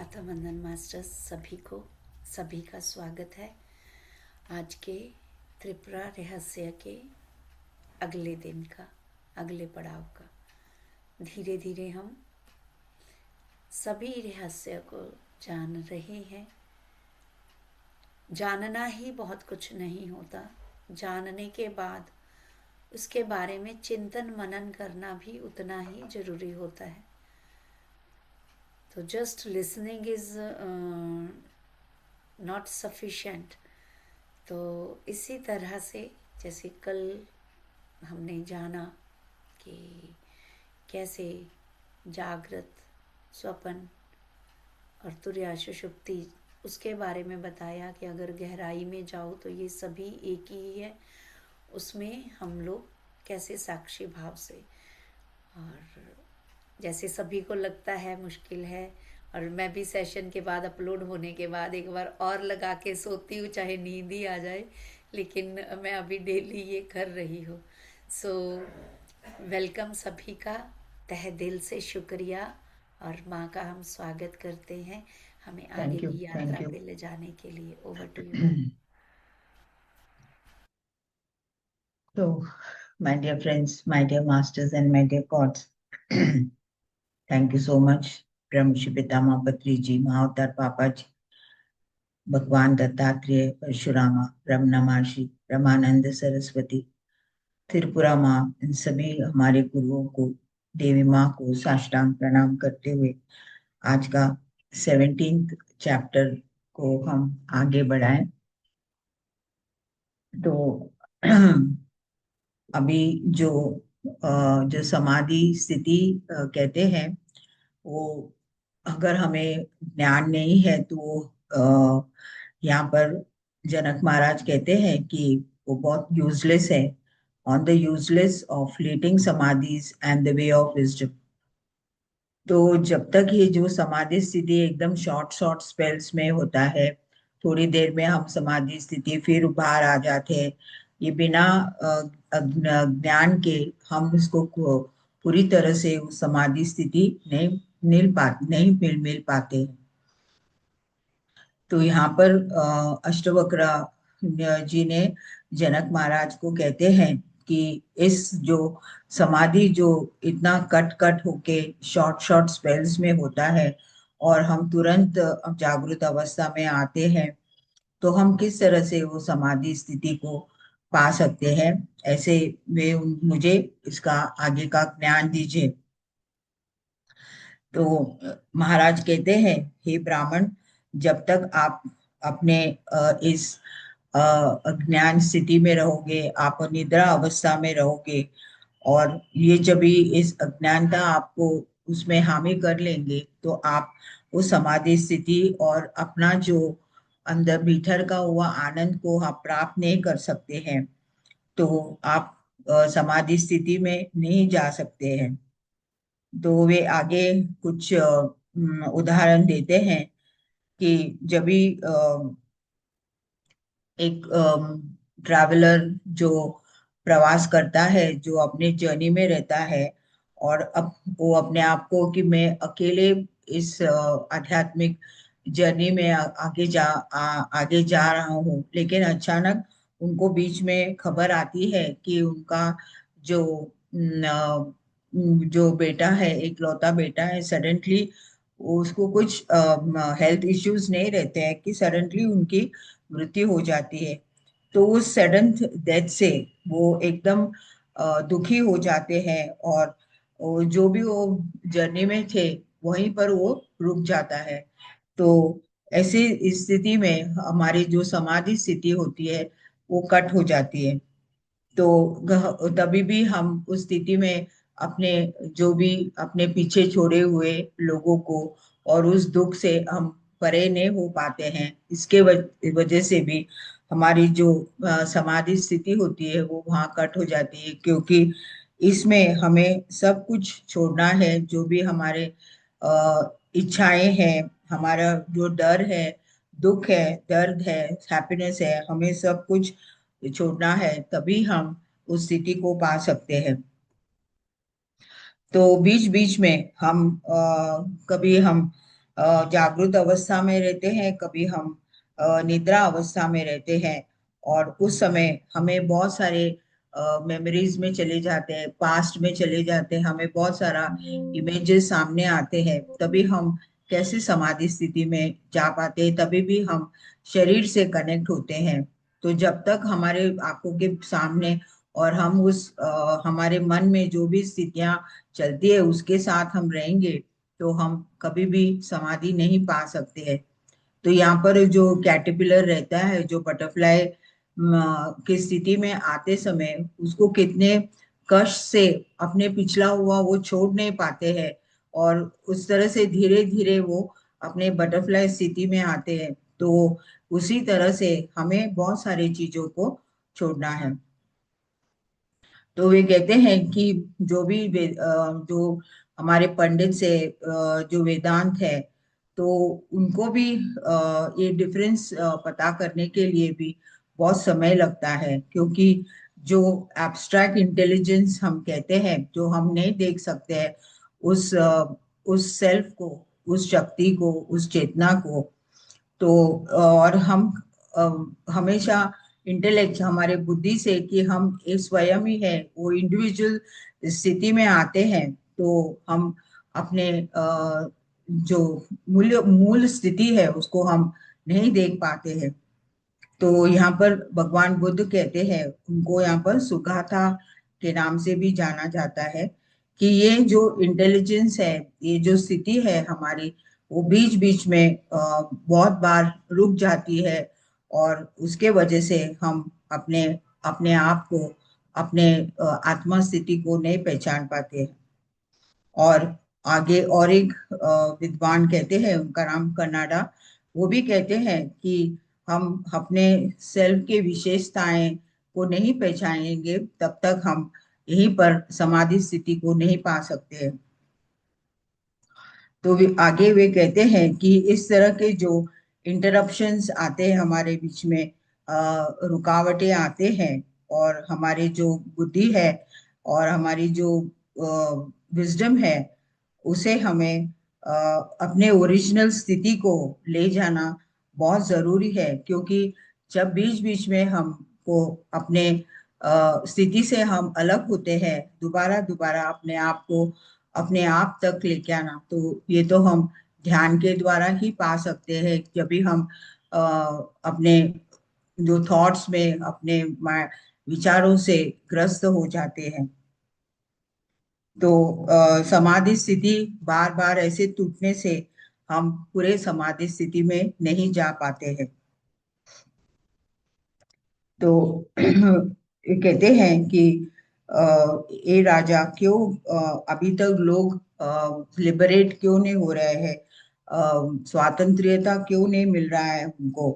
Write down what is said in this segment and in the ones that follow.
प्रातः वंदन मास्टर्स सभी का स्वागत है आज के त्रिपुरा रहस्य के अगले दिन का, अगले पड़ाव का। धीरे धीरे हम सभी रहस्य को जान रहे हैं। जानना ही बहुत कुछ नहीं होता, जानने के बाद उसके बारे में चिंतन मनन करना भी उतना ही जरूरी होता है। तो just listening is not sufficient. तो इसी तरह से जैसे कल हमने जाना कि कैसे जागृत, स्वप्न और तुर्या सुषुप्ति, उसके बारे में बताया कि अगर गहराई में जाओ तो ये सभी एक ही है। उसमें हम लोग कैसे साक्षी भाव से, और जैसे सभी को लगता है मुश्किल है, और मैं भी सेशन के बाद, अपलोड होने के बाद एक बार और लगा के सोती हूँ, चाहे नींद ही आ जाए, लेकिन मैं अभी डेली ये कर रही हूँ। सो वेलकम सभी का, तहे दिल से शुक्रिया, और माँ का हम स्वागत करते हैं हमें आगे की यात्रा पे ले जाने के लिए। Over to you ma'am. So, my dear friends, my dear masters and my dear gods, thank you so much, Brahma Shri Pitama Patri ji, Mahavtar Papa ji, भगवान दत्तात्रेय, परशुरामा, ब्रह्मा महर्षि, ब्रह्मानंद सरस्वती, त्रिपुरा माँ, इन सभी हमारे गुरुओं को, देवी माँ को साष्टांग प्रणाम करते हुए आज का 17th चैप्टर को हम आगे बढ़ाएं। तो अभी जो समाधि स्थिति कहते हैं, वो अगर हमें ज्ञान नहीं है तो यहाँ पर जनक महाराज कहते हैं कि वो बहुत यूजलेस है। On the useless of fleeting samadhis and the way of wisdom. तो जब तक ये जो समाधि स्थिति एकदम शॉर्ट शॉर्ट स्पेल्स में होता है, थोड़ी देर में हम समाधि स्थिति फिर बाहर आ जाते हैं, ये बिना ज्ञान के हम उसको पूरी तरह से उस समाधि स्थिति नहीं मिल पाते हैं। तो यहाँ पर अष्टवक्र जी ने जनक महाराज को कहते हैं कि इस जो समाधि जो इतना कट कट होके शॉर्ट शॉर्ट स्पेल्स में होता है और हम तुरंत जागृत अवस्था में आते हैं, तो हम किस तरह से वो समाधि स्थिति को पा सकते हैं, ऐसे वे मुझे इसका आगे का ज्ञान दीजिए। तो महाराज कहते हैं, हे ब्राह्मण, जब तक आप अपने इस अज्ञान स्थिति में रहोगे, आप निद्रा अवस्था में रहोगे, और ये जब भी इस अज्ञानता आपको उसमें हामी कर लेंगे, तो आप उस समाधि स्थिति और अपना जो अंदर भीतर का हुआ आनंद को आप प्राप्त नहीं कर सकते हैं। तो आप समाधि स्थिति में नहीं जा सकते हैं। तो वे आगे कुछ उदाहरण देते हैं कि जब भी एक ट्रैवलर जो प्रवास करता है, जो अपने जर्नी में रहता है, और अब वो अपने आप को कि मैं अकेले इस आध्यात्मिक जर्नी में आगे जा रहा हूँ, लेकिन अचानक उनको बीच में खबर आती है कि उनका जो जो बेटा है, इकलौता बेटा है, सडनली उसको कुछ हेल्थ इश्यूज नहीं रहते हैं कि सडनली उनकी मृत्यु हो जाती है। तो उस सडन डेथ से वो एकदम दुखी हो जाते हैं, और जो भी वो जर्नी में थे वहीं पर वो रुक जाता है। तो ऐसी स्थिति में हमारी जो समाधि स्थिति होती है वो कट हो जाती है। तो तभी भी हम उस स्थिति में अपने जो भी अपने पीछे छोड़े हुए लोगों को और उस दुख से हम परे नहीं हो पाते हैं। इसके वजह से भी हमारी जो समाधि स्थिति होती है वो वहाँ कट हो जाती है, क्योंकि इसमें हमें सब कुछ छोड़ना है। जो भी हमारे इच्छाएं हैं, हमारा जो डर है, दुख है, दर्द है, हैप्पीनेस है, हमें सब कुछ छोड़ना है, तभी हम उस स्थिति को पा सकते हैं। तो बीच बीच में हम कभी हम जागृत अवस्था में रहते हैं, कभी हम निद्रा अवस्था में रहते हैं। और उस समय हमें बहुत सारे मेमोरीज में चले जाते हैं, पास्ट में चले जाते हैं, हमें बहुत सारा इमेजेस सामने आते हैं। तभी हम कैसे समाधि स्थिति में जा पाते हैं, तभी भी हम शरीर से कनेक्ट होते हैं। तो जब तक हमारे आंखों के सामने और हम उस हमारे मन में जो भी स्थितियां चलती है उसके साथ हम रहेंगे, तो हम कभी भी समाधि नहीं पा सकते हैं। तो यहाँ पर जो कैटरपिलर रहता है, जो बटरफ्लाई की स्थिति में आते समय उसको कितने कष्ट से अपने पिछला हुआ वो छोड़ नहीं पाते हैं, और उस तरह से धीरे धीरे वो अपने बटरफ्लाई स्थिति में आते हैं। तो उसी तरह से हमें बहुत सारी चीजों को छोड़ना है। तो वे कहते हैं कि जो भी जो हमारे पंडित से जो वेदांत है, तो उनको भी ये डिफरेंस पता करने के लिए भी बहुत समय लगता है, क्योंकि जो एब्स्ट्रैक्ट इंटेलिजेंस हम कहते हैं, जो हम नहीं देख सकते हैं, उस सेल्फ को, उस शक्ति को, उस चेतना को, तो और हम हमेशा इंटेलेक्ट हमारे बुद्धि से कि हम एक स्वयं ही है, वो इंडिविजुअल स्थिति में आते हैं, तो हम अपने जो मूल स्थिति है उसको हम नहीं देख पाते हैं। तो यहाँ पर भगवान बुद्ध कहते हैं, उनको यहाँ पर सुगाथा के नाम से भी जाना जाता है, कि ये जो इंटेलिजेंस है, ये जो स्थिति है हमारी, वो बीच बीच में बहुत बार रुक जाती है, और उसके वजह से हम अपने अपने आप को, अपने आत्मा स्थिति को नहीं पहचान पाते हैं। और आगे और एक विद्वान कहते हैं, उनका नाम कनाडा, वो भी कहते हैं कि हम अपने सेल्फ के विशेषताएं को नहीं पहचानेंगे तब तक हम यहीं पर समाधि स्थिति को नहीं पा सकते हैं। तो आगे वे कहते हैं कि इस तरह के जो इंटरप्शंस आते हैं हमारे बीच में, रुकावटें आते हैं, और हमारे जो बुद्धि है और हमारी जो विजडम है, उसे हमें अपने ओरिजिनल स्थिति को ले जाना बहुत जरूरी है। क्योंकि जब बीच बीच में हमको अपने स्थिति से हम अलग होते हैं, दोबारा दोबारा अपने आप को अपने आप तक लेके आना, तो ये तो हम ध्यान के द्वारा ही पा सकते हैं। जब भी हम अपने जो थॉट्स में अपने विचारों से ग्रस्त हो जाते हैं, तो समाधि स्थिति बार बार ऐसे टूटने से हम पूरे समाधि स्थिति में नहीं जा पाते हैं। तो ये कहते हैं कि ये राजा क्यों, अभी तक लोग लिबरेट क्यों नहीं हो रहे हैं, स्वातंत्र्यता क्यों नहीं मिल रहा है उनको,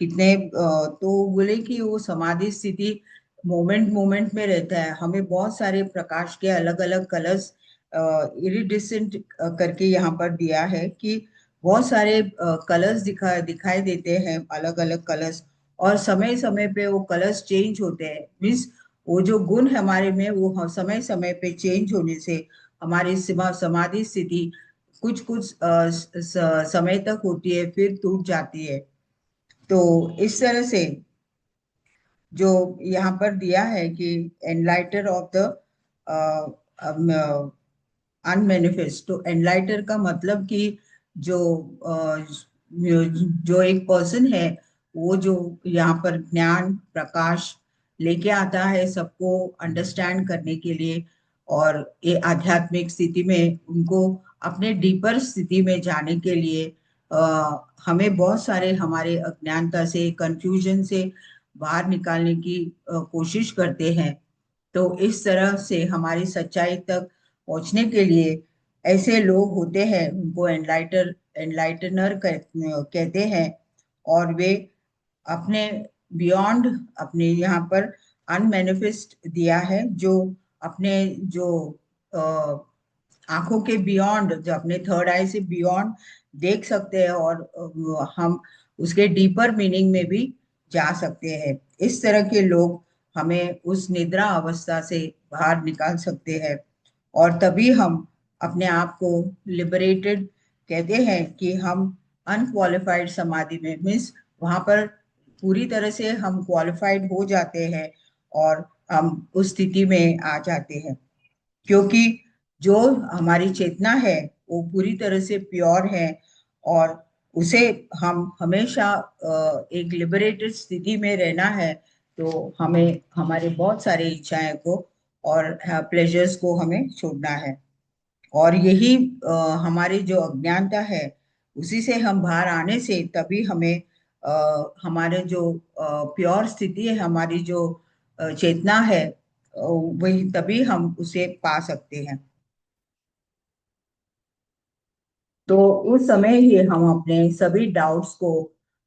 कितने तो बोले कि वो समाधि स्थिति मोमेंट मोमेंट में रहता है। हमें बहुत सारे प्रकाश के अलग अलग कलर्स इरिडिसेंट करके यहाँ पर दिया है, कि बहुत सारे कलर्स दिखाई देते हैं, अलग अलग कलर्स, और समय समय पे वो कलर्स चेंज होते हैं। मीन्स वो जो गुण हमारे में, वो समय समय पे चेंज होने से हमारी समाधि स्थिति कुछ कुछ समय तक होती है, फिर टूट जाती है। तो इस तरह से जो यहाँ पर दिया है कि एनलाइटर ऑफ द अनमेनिफेस्ट, तो एनलाइटर का मतलब कि जो जो एक पर्सन है, वो जो यहाँ पर ज्ञान प्रकाश लेके आता है सबको अंडरस्टैंड करने के लिए, और ये आध्यात्मिक स्थिति में उनको अपने डीपर स्थिति में जाने के लिए हमें बहुत सारे हमारे अज्ञानता से, कंफ्यूजन से बाहर निकालने की कोशिश करते हैं। तो इस तरह से हमारी सच्चाई तक पहुंचने के लिए ऐसे लोग होते हैं, उनको एनलाइटनर कहते हैं। और वे अपने बियॉन्ड, अपने यहाँ पर अनमेनिफेस्ट दिया है, जो अपने जो आंखों के बियॉन्ड, जो अपने थर्ड आई से बियॉन्ड देख सकते हैं, और हम उसके डीपर मीनिंग में भी जा सकते हैं। इस तरह के लोग हमें उस निद्रा अवस्था से बाहर निकाल सकते हैं, और तभी हम अपने आप को लिबरेटेड कहते हैं कि हम अनक्वालिफाइड समाधि में, मीन्स वहां पर पूरी तरह से हम क्वालिफाइड हो जाते हैं और हम उस स्थिति में आ जाते हैं, क्योंकि जो हमारी चेतना है वो पूरी तरह से प्योर है, और उसे हम हमेशा एक लिबरेटेड स्थिति में रहना है। तो हमें हमारे बहुत सारे इच्छाएं को और प्लेजर्स को हमें छोड़ना है। और यही हमारी जो अज्ञानता है, उसी से हम बाहर आने से तभी हमें हमारे जो प्योर स्थिति है, हमारी जो चेतना है, वही तभी हम उसे पा सकते हैं। तो उस समय ही हम अपने सभी डाउट्स को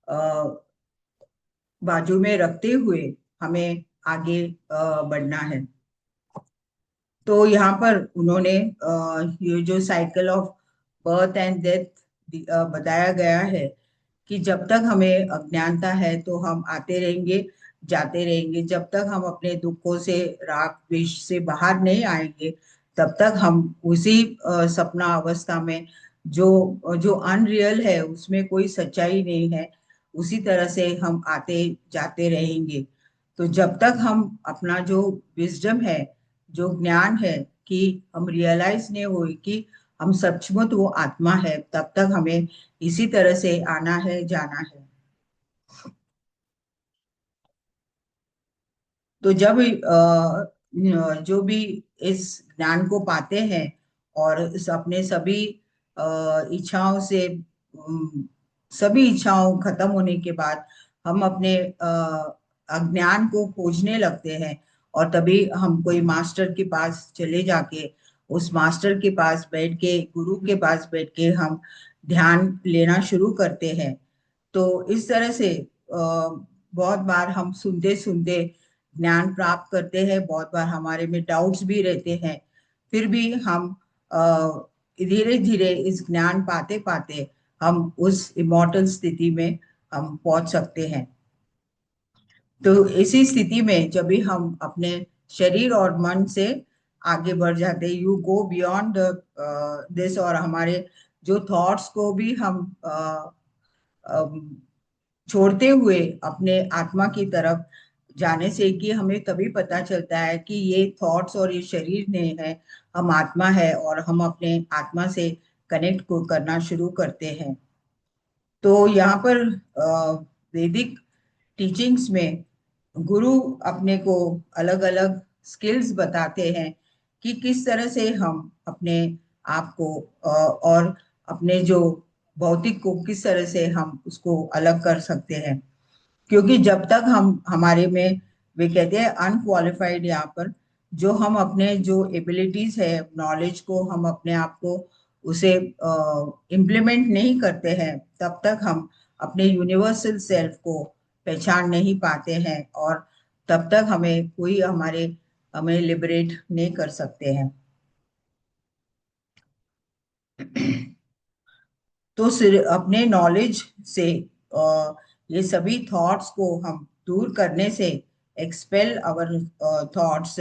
अ, बाजू में रखते हुए हमें आगे बढ़ना है। तो यहाँ पर उन्होंने ये जो cycle of birth and death बताया गया है कि जब तक हमें अज्ञानता है तो हम आते रहेंगे, जाते रहेंगे। जब तक हम अपने दुखों से, राग द्वेष से बाहर नहीं आएंगे, तब तक हम उसी सपना अवस्था में, जो जो अनरियल है, उसमें कोई सच्चाई नहीं है, उसी तरह से हम आते जाते रहेंगे। तो जब तक हम अपना जो विजडम है, जो ज्ञान है, कि हम रियलाइज नहीं हुए कि हम सचमुच वो आत्मा है, तब तक हमें इसी तरह से आना है, जाना है। तो जब जो भी इस ज्ञान को पाते हैं और इस अपने सभी इच्छाओं से, सभी इच्छाओं खत्म होने के बाद हम अपने अज्ञान को खोजने लगते हैं, और तभी हम कोई मास्टर के पास चले जाके, उस मास्टर के पास बैठ के, गुरु के पास बैठ के हम ध्यान लेना शुरू करते हैं। तो इस तरह से बहुत बार हम सुनते सुनते ज्ञान प्राप्त करते हैं, बहुत बार हमारे में डाउट्स भी रहते हैं, फिर भी हम धीरे धीरे इस ज्ञान पाते पाते हम उस इमोर्टल स्थिति में हम पहुंच सकते हैं। तो इसी स्थिति में जब भी हम अपने शरीर और मन से आगे बढ़ जाते, यू गो बियॉन्ड दिस, और हमारे जो थॉट्स को भी हम छोड़ते हुए अपने आत्मा की तरफ जाने से, कि हमें तभी पता चलता है कि ये थॉट्स और ये शरीर नहीं है, हम आत्मा है, और हम अपने आत्मा से कनेक्ट को करना शुरू करते हैं। तो यहाँ पर वैदिक टीचिंग्स में गुरु अपने को अलग अलग स्किल्स बताते हैं कि किस तरह से हम अपने आप को और अपने जो भौतिक को किस तरह से हम उसको अलग कर सकते हैं। क्योंकि जब तक हम हमारे में, वे कहते हैं अनक्वालिफाइड, यहाँ पर जो हम अपने जो एबिलिटीज है, नॉलेज को हम अपने आप को उसे इम्प्लीमेंट नहीं करते हैं, तब तक हम अपने यूनिवर्सल सेल्फ को पहचान नहीं पाते हैं, और तब तक हमें कोई हमें लिबरेट नहीं कर सकते हैं। तो सिर्फ अपने नॉलेज से ये सभी थॉट्स को हम दूर करने से, एक्सपेल अवर थॉट्स,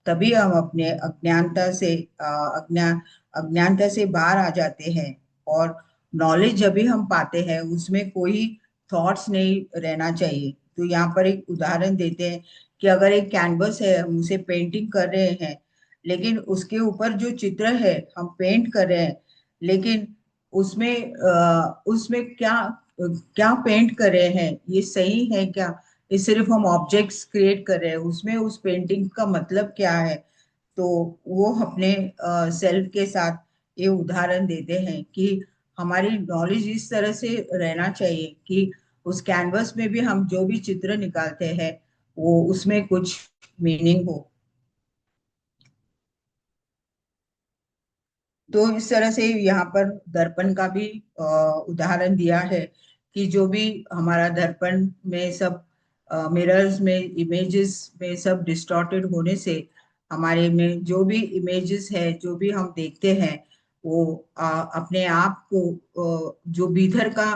तभी हम अपने अज्ञानता से अज्ञानता से बाहर आ जाते हैं। और नॉलेज जब भी हम पाते हैं, उसमें कोई थॉट्स नहीं रहना चाहिए। तो यहाँ पर एक उदाहरण देते हैं कि अगर एक कैनवस है, हम उसे पेंटिंग कर रहे हैं, लेकिन उसके ऊपर जो चित्र है हम पेंट कर रहे हैं, लेकिन उसमें क्या क्या पेंट कर रहे हैं, ये सही है क्या? ये सिर्फ हम ऑब्जेक्ट्स क्रिएट कर रहे हैं, उसमें उस पेंटिंग का मतलब क्या है? तो वो अपने सेल्फ के साथ ये उदाहरण देते हैं कि हमारी नॉलेज इस तरह से रहना चाहिए कि उस कैनवस में भी हम जो भी चित्र निकालते हैं, वो उसमें कुछ मीनिंग हो। तो इस तरह से यहाँ पर दर्पण का भी उदाहरण दिया है कि जो भी हमारा दर्पण में सब मिरर्स में, इमेजेस में सब डिस्टॉर्टेड होने से, हमारे में जो भी इमेजेस है, जो भी हम देखते हैं, वो अपने आप को जो भीतर का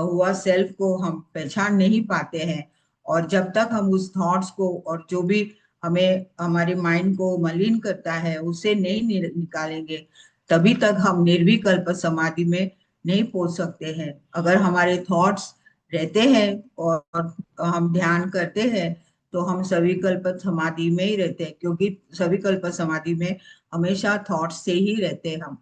हुआ सेल्फ को हम पहचान नहीं पाते हैं। और जब तक हम उस थॉट्स को, और जो भी हमें हमारे माइंड को मलिन करता है, उसे नहीं निकालेंगे, तभी तक हम निर्विकल्प समाधि में नहीं पहुंच सकते हैं। अगर हमारे थॉट्स रहते हैं और हम ध्यान करते हैं तो हम सविकल्प समाधि में ही रहते हैं, क्योंकि सविकल्प समाधि में हमेशा थॉट्स से ही रहते हैं हम।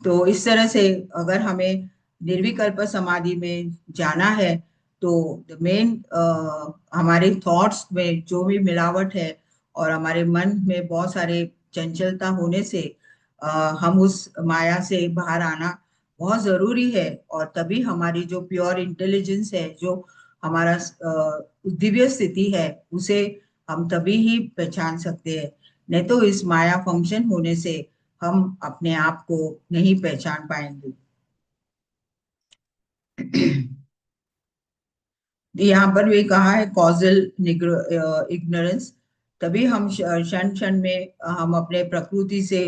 तो इस तरह से अगर हमें निर्विकल्प समाधि में जाना है तो द मेन हमारे थॉट्स में जो भी मिलावट है और हमारे मन में बहुत सारे चंचलता होने से अ, हम उस माया से बाहर आना बहुत जरूरी है। और तभी हमारी जो प्योर इंटेलिजेंस है, जो हमारा दिव्य स्थिति है, उसे हम तभी ही पहचान सकते हैं। नहीं तो इस माया फंक्शन होने से हम अपने आप को नहीं पहचान पाएंगे। यहाँ पर भी कहा है कॉजल इग्नोरेंस। तभी हम क्षण क्षण में हम अपने प्रकृति से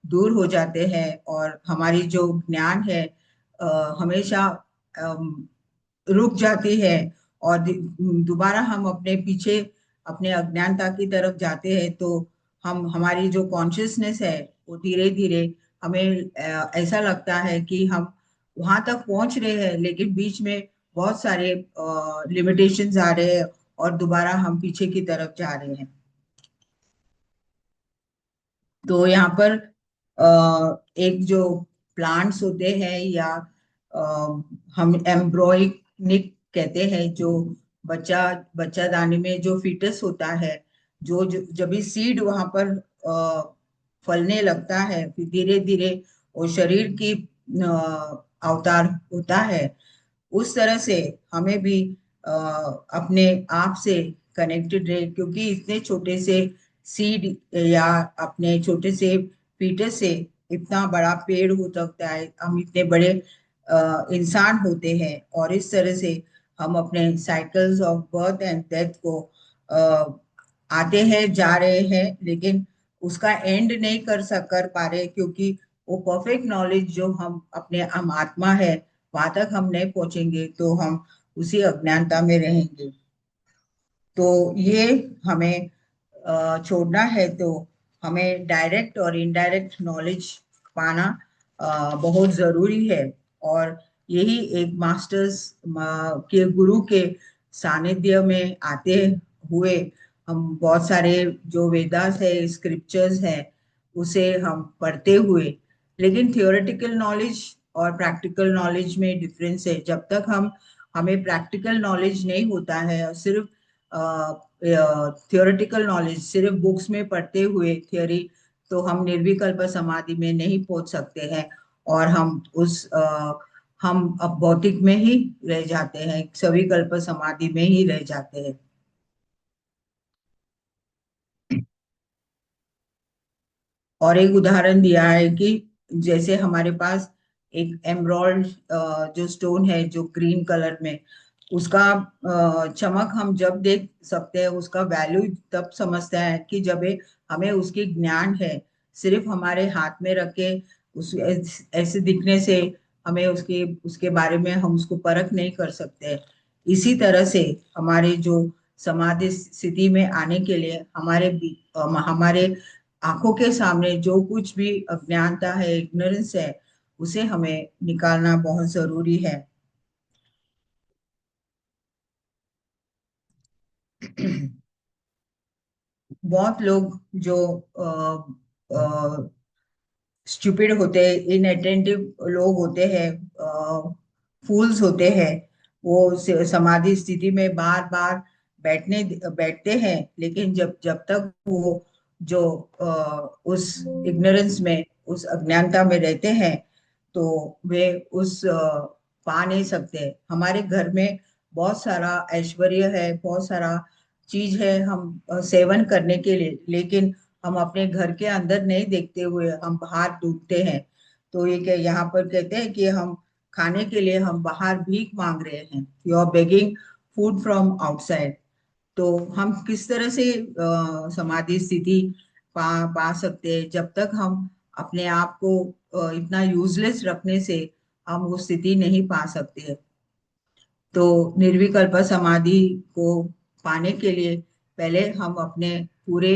दूर हो जाते हैं और हमारी जो ज्ञान है हमेशा अम, रुक जाती है। और दोबारा हम अपने पीछे अपने अज्ञानता की तरफ जाते हैं तो हम हमारी जो कॉन्शियसनेस है वो धीरे धीरे हमें ऐसा लगता है कि हम वहां तक पहुंच रहे हैं, लेकिन बीच में बहुत सारे लिमिटेशंस आ रहे हैं और दोबारा हम पीछे की तरफ जा रहे हैं। तो यहाँ पर एक जो प्लांट्स होते हैं या अ, हम एम्ब्रॉयनिक कहते हैं, जो बच्चा बच्चा दानी में जो फीटस होता है, जब भी सीड वहां पर फलने लगता है, फिर धीरे धीरे वो शरीर की अवतार होता है। उस तरह से हमें भी अपने आप से कनेक्टेड रहे, क्योंकि इतने छोटे से सीड या अपने छोटे से फीटस से इतना बड़ा पेड़ हो सकता है, हम इतने बड़े इंसान होते हैं। और इस तरह से हम अपने cycles of birth and death को अ, आते हैं जा रहे हैं, लेकिन उसका एंड नहीं कर पा रहे, क्योंकि वो परफेक्ट नॉलेज जो हम अपने हम आत्मा है वहां तक हम नहीं पहुंचेंगे तो हम उसी अज्ञानता में रहेंगे। तो ये हमें छोड़ना है। तो हमें डायरेक्ट और इनडायरेक्ट नॉलेज पाना बहुत जरूरी है। और यही एक मास्टर्स के गुरु के सानिध्य में आते हुए हम बहुत सारे जो वेदास है, स्क्रिप्चर्स है, उसे हम पढ़ते हुए, लेकिन थियोरेटिकल नॉलेज और प्रैक्टिकल नॉलेज में डिफरेंस है। जब तक हमें प्रैक्टिकल नॉलेज नहीं होता है, और सिर्फ थियोरेटिकल नॉलेज सिर्फ बुक्स में पढ़ते हुए थियोरी, तो हम निर्विकल्प समाधि में नहीं पहुंच सकते हैं। और हम अब भौतिक में ही रह जाते हैं, सविकल्प समाधि में ही रह जाते हैं। और एक उदाहरण दिया है कि जैसे हमारे पास एक एमराल्ड जो स्टोन है, जो ग्रीन कलर में, उसका चमक हम जब देख सकते हैं, उसका वैल्यू तब समझते हैं कि जब हमें उसकी ज्ञान है। सिर्फ हमारे हाथ में रख के उस ऐसे दिखने से हमें उसके उसके बारे में हम उसको परख नहीं कर सकते। इसी तरह से हमारे जो समाधि स्थिति में आने के लिए हमारे आंखों के सामने जो कुछ भी अज्ञानता है, इग्नोरेंस है, उसे हमें निकालना बहुत जरूरी है। बहुत लोग जो स्टूपिड होते हैं, इनअटेंटिव लोग होते हैं, फूल्स होते हैं, वो समाधि स्थिति में बार बार बैठते हैं, लेकिन जब जब तक वो जो उस इग्नोरेंस में, उस अज्ञानता में रहते हैं, तो वे पा नहीं सकते। हमारे घर में बहुत सारा ऐश्वर्य है, बहुत सारा चीज है हम सेवन करने के लिए, लेकिन हम अपने घर के अंदर नहीं देखते हुए हम बाहर ढूंढते हैं। तो ये क्या यहाँ पर कहते हैं कि हम खाने के लिए हम बाहर भीख मांग रहे हैं, you are begging food from outside. तो हम किस तरह से समाधि स्थिति पा सकते हैं? जब तक हम अपने आप को इतना यूजलेस रखने से हम वो स्थिति नहीं पा सकते। तो निर्विकल्प समाधि को पाने के लिए पहले हम अपने पूरे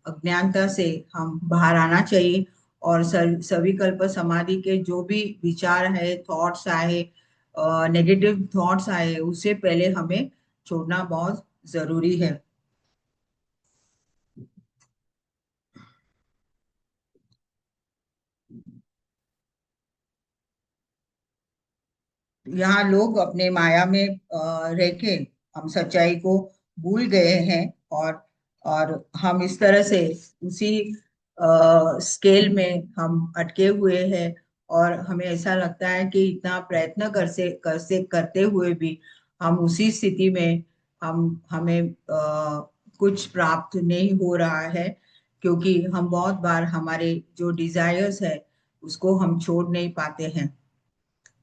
अज्ञानता से हम बाहर आना चाहिए, और सविकल्प समाधि के जो भी विचार है, थॉट्स आए, नेगेटिव थॉट्स आए, उससे पहले हमें छोड़ना बहुत जरूरी है। यहाँ लोग अपने माया में रह के हम सच्चाई को भूल गए हैं, और हम इस तरह से उसी स्केल में हम अटके हुए हैं। और हमें ऐसा लगता है कि इतना प्रयत्न कर से करते हुए भी हम उसी स्थिति में, हमें कुछ प्राप्त नहीं हो रहा है, क्योंकि हम बहुत बार हमारे जो डिजायर्स है उसको हम छोड़ नहीं पाते हैं।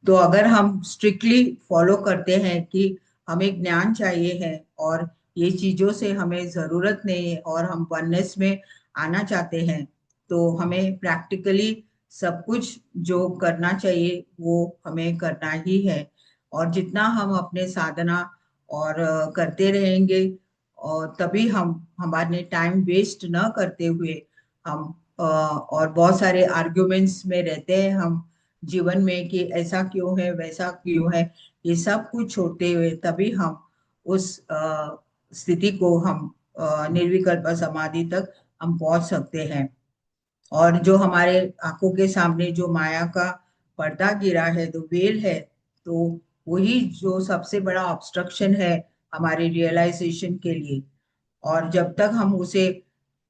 तो अगर हम स्ट्रिक्टली फॉलो करते हैं कि हमें ज्ञान चाहिए है और ये चीजों से हमें जरूरत नहीं है और हम वननेस में आना चाहते हैं, तो हमें प्रैक्टिकली सब कुछ जो करना चाहिए वो हमें करना ही है। और जितना हम अपने साधना और करते रहेंगे, और तभी हम हमारे टाइम वेस्ट न करते हुए हम और बहुत सारे आर्ग्यूमेंट्स में रहते हैं हम जीवन में कि ऐसा क्यों है, वैसा क्यों है, ये सब कुछ छोड़ते हुए तभी हम उस स्थिति को, हम निर्विकल्प समाधि तक हम पहुंच सकते हैं। और जो हमारे आंखों के सामने जो माया का पर्दा गिरा है, जो वेल है, तो वही जो सबसे बड़ा ऑब्स्ट्रक्शन है हमारे रियलाइजेशन के लिए। और जब तक हम उसे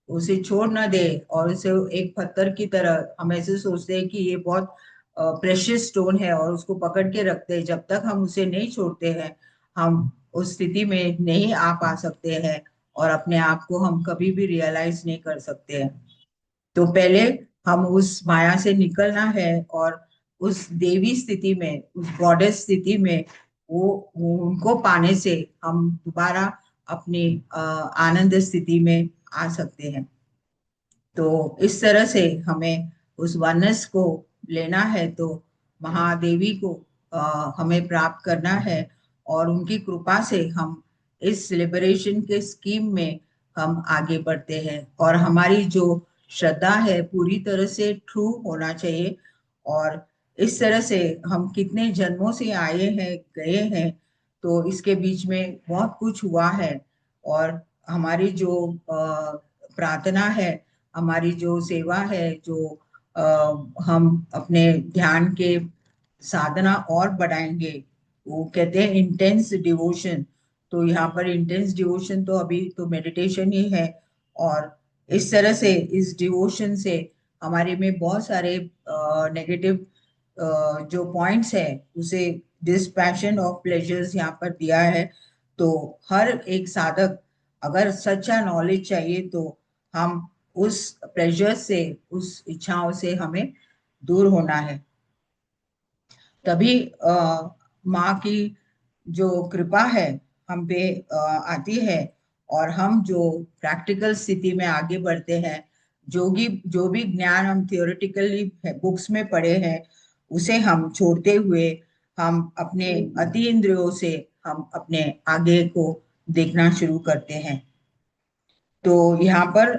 उसे छोड़ ना दे, और उसे एक पत्थर की तरह हम ऐसे सोचते हैं कि ये बहुत प्रेशियस स्टोन है और उसको पकड़ के रखते हैं, जब तक हम उसे नहीं छोड़ते हैं हम उस स्थिति में नहीं आ पा सकते हैं, और अपने आप को हम कभी भी रियलाइज नहीं कर सकते हैं। तो पहले हम उस माया से निकलना है, और उस देवी स्थिति में, उस गॉडेस स्थिति में, वो उनको पाने से हम दोबारा अपनी आनंद स्थिति में आ सकते हैं। तो इस तरह से हमें उस वननेस को लेना है, तो महादेवी को हमें प्राप्त करना है, और उनकी कृपा से हम इस लिबरेशन के स्कीम में हम आगे बढ़ते हैं। और हमारी जो श्रद्धा है पूरी तरह से ट्रू होना चाहिए। और इस तरह से हम कितने जन्मों से आए हैं, गए हैं, तो इसके बीच में बहुत कुछ हुआ है। और हमारी जो प्रार्थना है, हमारी जो सेवा है, जो हम अपने ध्यान के साधना और बढ़ाएंगे, वो कहते हैं इंटेंस डिवोशन। तो यहाँ पर इंटेंस डिवोशन तो अभी तो मेडिटेशन ही है। और इस तरह से इस डिवोशन से हमारे में बहुत सारे नेगेटिव जो पॉइंट्स है उसे डिस्पैशन ऑफ प्लेजर्स यहाँ पर दिया है। तो हर एक साधक, अगर सच्चा नॉलेज चाहिए, तो हम उस प्रेशर से, उस इच्छाओं से हमें दूर होना है। तभी माँ की जो कृपा है हम पे आती है, और हम जो प्रैक्टिकल स्थिति में आगे बढ़ते हैं, जो भी ज्ञान हम थियोरेटिकली बुक्स में पढ़े हैं उसे हम छोड़ते हुए हम अपने अति इंद्रियों से हम अपने आगे को देखना शुरू करते हैं। तो यहाँ पर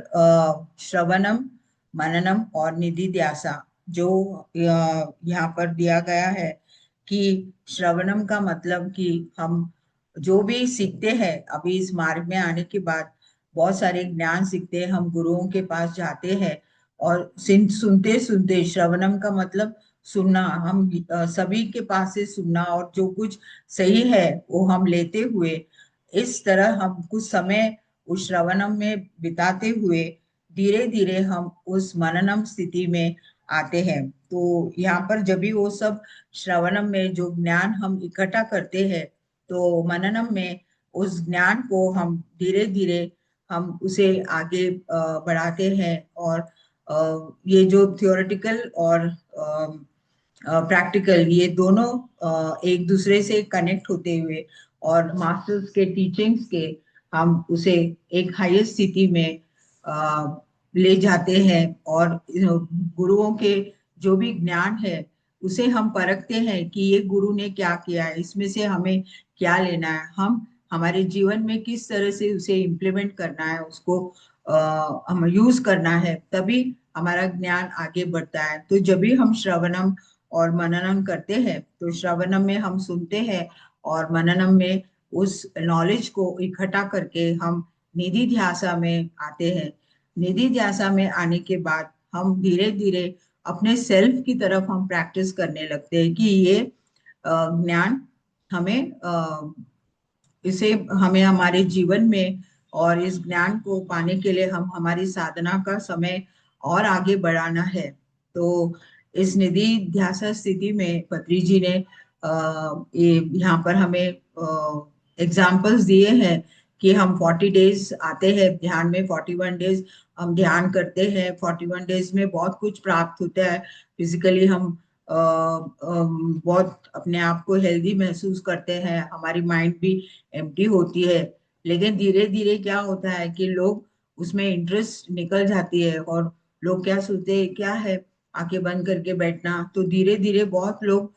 श्रवणम, मननम और निधि ध्यासा जो यहाँ पर दिया गया है, कि श्रवणम का मतलब कि हम जो भी सीखते हैं अभी इस मार्ग में आने के बाद, बहुत सारे ज्ञान सीखते हैं, हम गुरुओं के पास जाते हैं, और सुनते सुनते, श्रवणम का मतलब सुनना, हम सभी के पास से सुनना, और जो कुछ सही है वो हम लेते हुए, इस तरह हम कुछ समय उस श्रवणम में बिताते हुए धीरे धीरे हम उस मननम स्थिति में आते हैं। तो यहाँ पर जब भी वो सब श्रवणम में जो ज्ञान हम इकट्ठा करते हैं, तो मननम में उस ज्ञान को हम धीरे धीरे हम उसे आगे बढ़ाते हैं। और ये जो थियोरेटिकल और प्रैक्टिकल, ये दोनों एक दूसरे से कनेक्ट होते हुए, और मास्टर्स के टीचिंग्स के हम उसे एक हाईएस्ट स्थिति में ले जाते हैं। और गुरुओं के जो भी ज्ञान है उसे हम परखते हैं कि ये गुरु ने क्या किया है, इसमें से हमें क्या लेना है, हम हमारे जीवन में किस तरह से उसे इम्प्लीमेंट करना है, उसको हम यूज करना है। तभी हमारा ज्ञान आगे बढ़ता है। तो जब भी हम श्रवणम और मननम करते हैं, तो श्रवणम में हम सुनते हैं और मननम में उस नॉलेज को इकट्ठा करके हम निधि ध्यासा में आते हैं। निधि ध्यासा में आने के बाद हम धीरे धीरे अपने सेल्फ की तरफ हम प्रैक्टिस करने लगते हैं कि ये ज्ञान हमें इसे हमें हमारे जीवन में और इस ज्ञान को पाने के लिए हम हमारी साधना का समय और आगे बढ़ाना है। तो इस निधि ध्यासा स्थिति में पत्री जी ने ये यहाँ पर हमें एग्जाम्पल्स दिए हैं कि हम 40 डेज आते हैं ध्यान में, 41 डेज हम ध्यान करते हैं। 41 डेज में बहुत कुछ प्राप्त होता है। फिजिकली हम बहुत अपने आप को हेल्दी महसूस करते हैं, हमारी माइंड भी एम्प्टी होती है। लेकिन धीरे धीरे क्या होता है कि लोग उसमें इंटरेस्ट निकल जाती है और लोग क्या सोचते हैं, क्या है आंखें बंद करके बैठना। तो धीरे धीरे बहुत लोग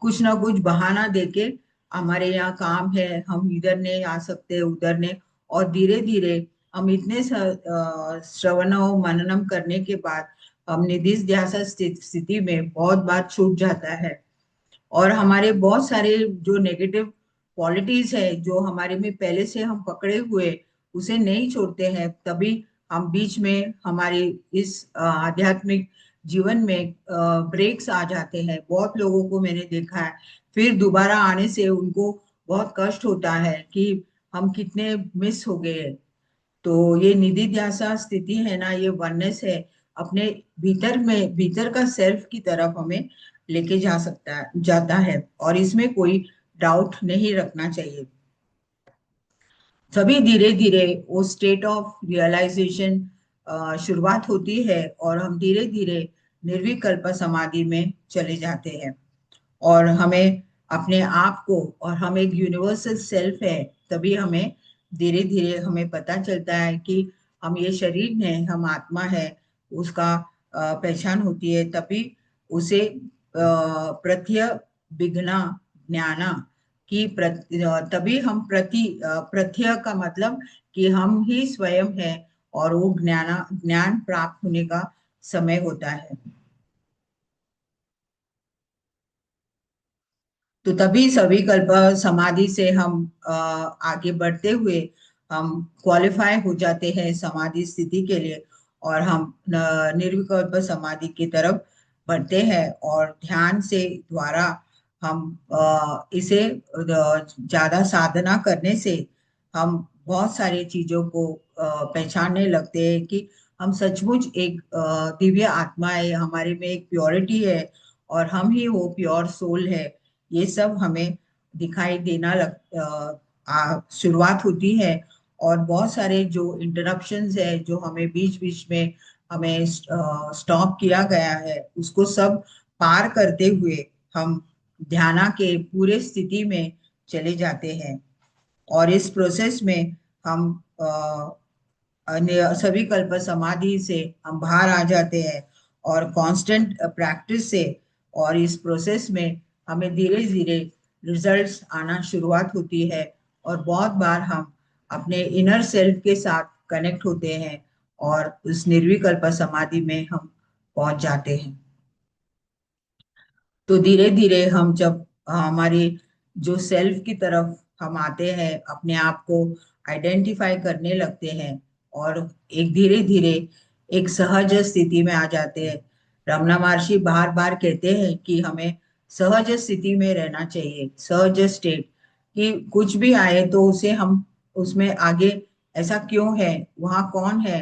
कुछ ना कुछ बहाना देके हमारे यहाँ काम है, हम इधर नहीं आ सकते उधर नहीं, और धीरे धीरे हम इतने श्रवण और मननम करने के बाद हम निधिस ध्यासा स्थिति में बहुत बार छूट जाता है। और हमारे बहुत सारे जो नेगेटिव क्वालिटीज है जो हमारे में पहले से हम पकड़े हुए, उसे नहीं छोड़ते हैं, तभी हम बीच में हमारे इस आध्यात्मिक जीवन में ब्रेक्स आ जाते हैं। बहुत लोगों को मैंने देखा है, फिर दोबारा आने से उनको बहुत कष्ट होता है कि हम कितने मिस हो गए। तो ये निधि ध्यासा स्थिति है ना, ये वननेस है, अपने भीतर में भीतर का सेल्फ की तरफ हमें लेके जा सकता है जाता है, और इसमें कोई डाउट नहीं रखना चाहिए। तभी धीरे धीरे वो स्टेट ऑफ रियलाइजेशन शुरुआत होती है और हम धीरे धीरे निर्विकल्प समाधि में चले जाते हैं। और हमें अपने आप को, और हम एक यूनिवर्सल सेल्फ है, तभी हमें धीरे धीरे हमें पता चलता है कि हम ये शरीर है, हम आत्मा है, उसका पहचान होती है। तभी उसे प्रत्य विघ्ना ज्ञाना की तभी हम प्रत्यय का मतलब कि हम ही स्वयं है, और वो ज्ञान प्राप्त होने का समय होता है। तो तभी सभी कल्प समाधि से हम आगे बढ़ते हुए हम क्वालिफाई हो जाते हैं समाधि स्थिति के लिए, और हम निर्विकल्प समाधि की तरफ बढ़ते हैं। और ध्यान से द्वारा हम इसे ज्यादा साधना करने से हम बहुत सारी चीजों को पहचानने लगते हैं कि हम सचमुच एक दिव्य आत्मा है, हमारे में एक प्योरिटी है, और हम ही वो प्योर सोल है। ये सब हमें दिखाई देना शुरुआत होती है। और बहुत सारे जो इंटरप्शंस है जो हमें बीच बीच में हमें स्टॉप किया गया है, उसको सब पार करते हुए हम ध्याना के पूरे स्थिति में चले जाते हैं। और इस प्रोसेस में हम सभी कल्प समाधि से हम बाहर आ जाते हैं, और कांस्टेंट प्रैक्टिस से और इस प्रोसेस में हमें धीरे धीरे रिजल्ट्स आना शुरुआत होती है। और बहुत बार हम अपने इनर सेल्फ के साथ कनेक्ट होते हैं और उस निर्विकल्प समाधि में हम पहुंच जाते हैं। तो धीरे धीरे हम जब हमारी जो सेल्फ की तरफ हम आते हैं, अपने आप को आइडेंटिफाई करने लगते हैं, और एक धीरे धीरे एक सहज स्थिति में आ जाते हैं। रमना महर्षि बार बार कहते हैं कि हमें सहज स्थिति में रहना चाहिए, सहज स्टेट, कि कुछ भी आए तो उसे हम उसमें आगे ऐसा क्यों है, वहां कौन है,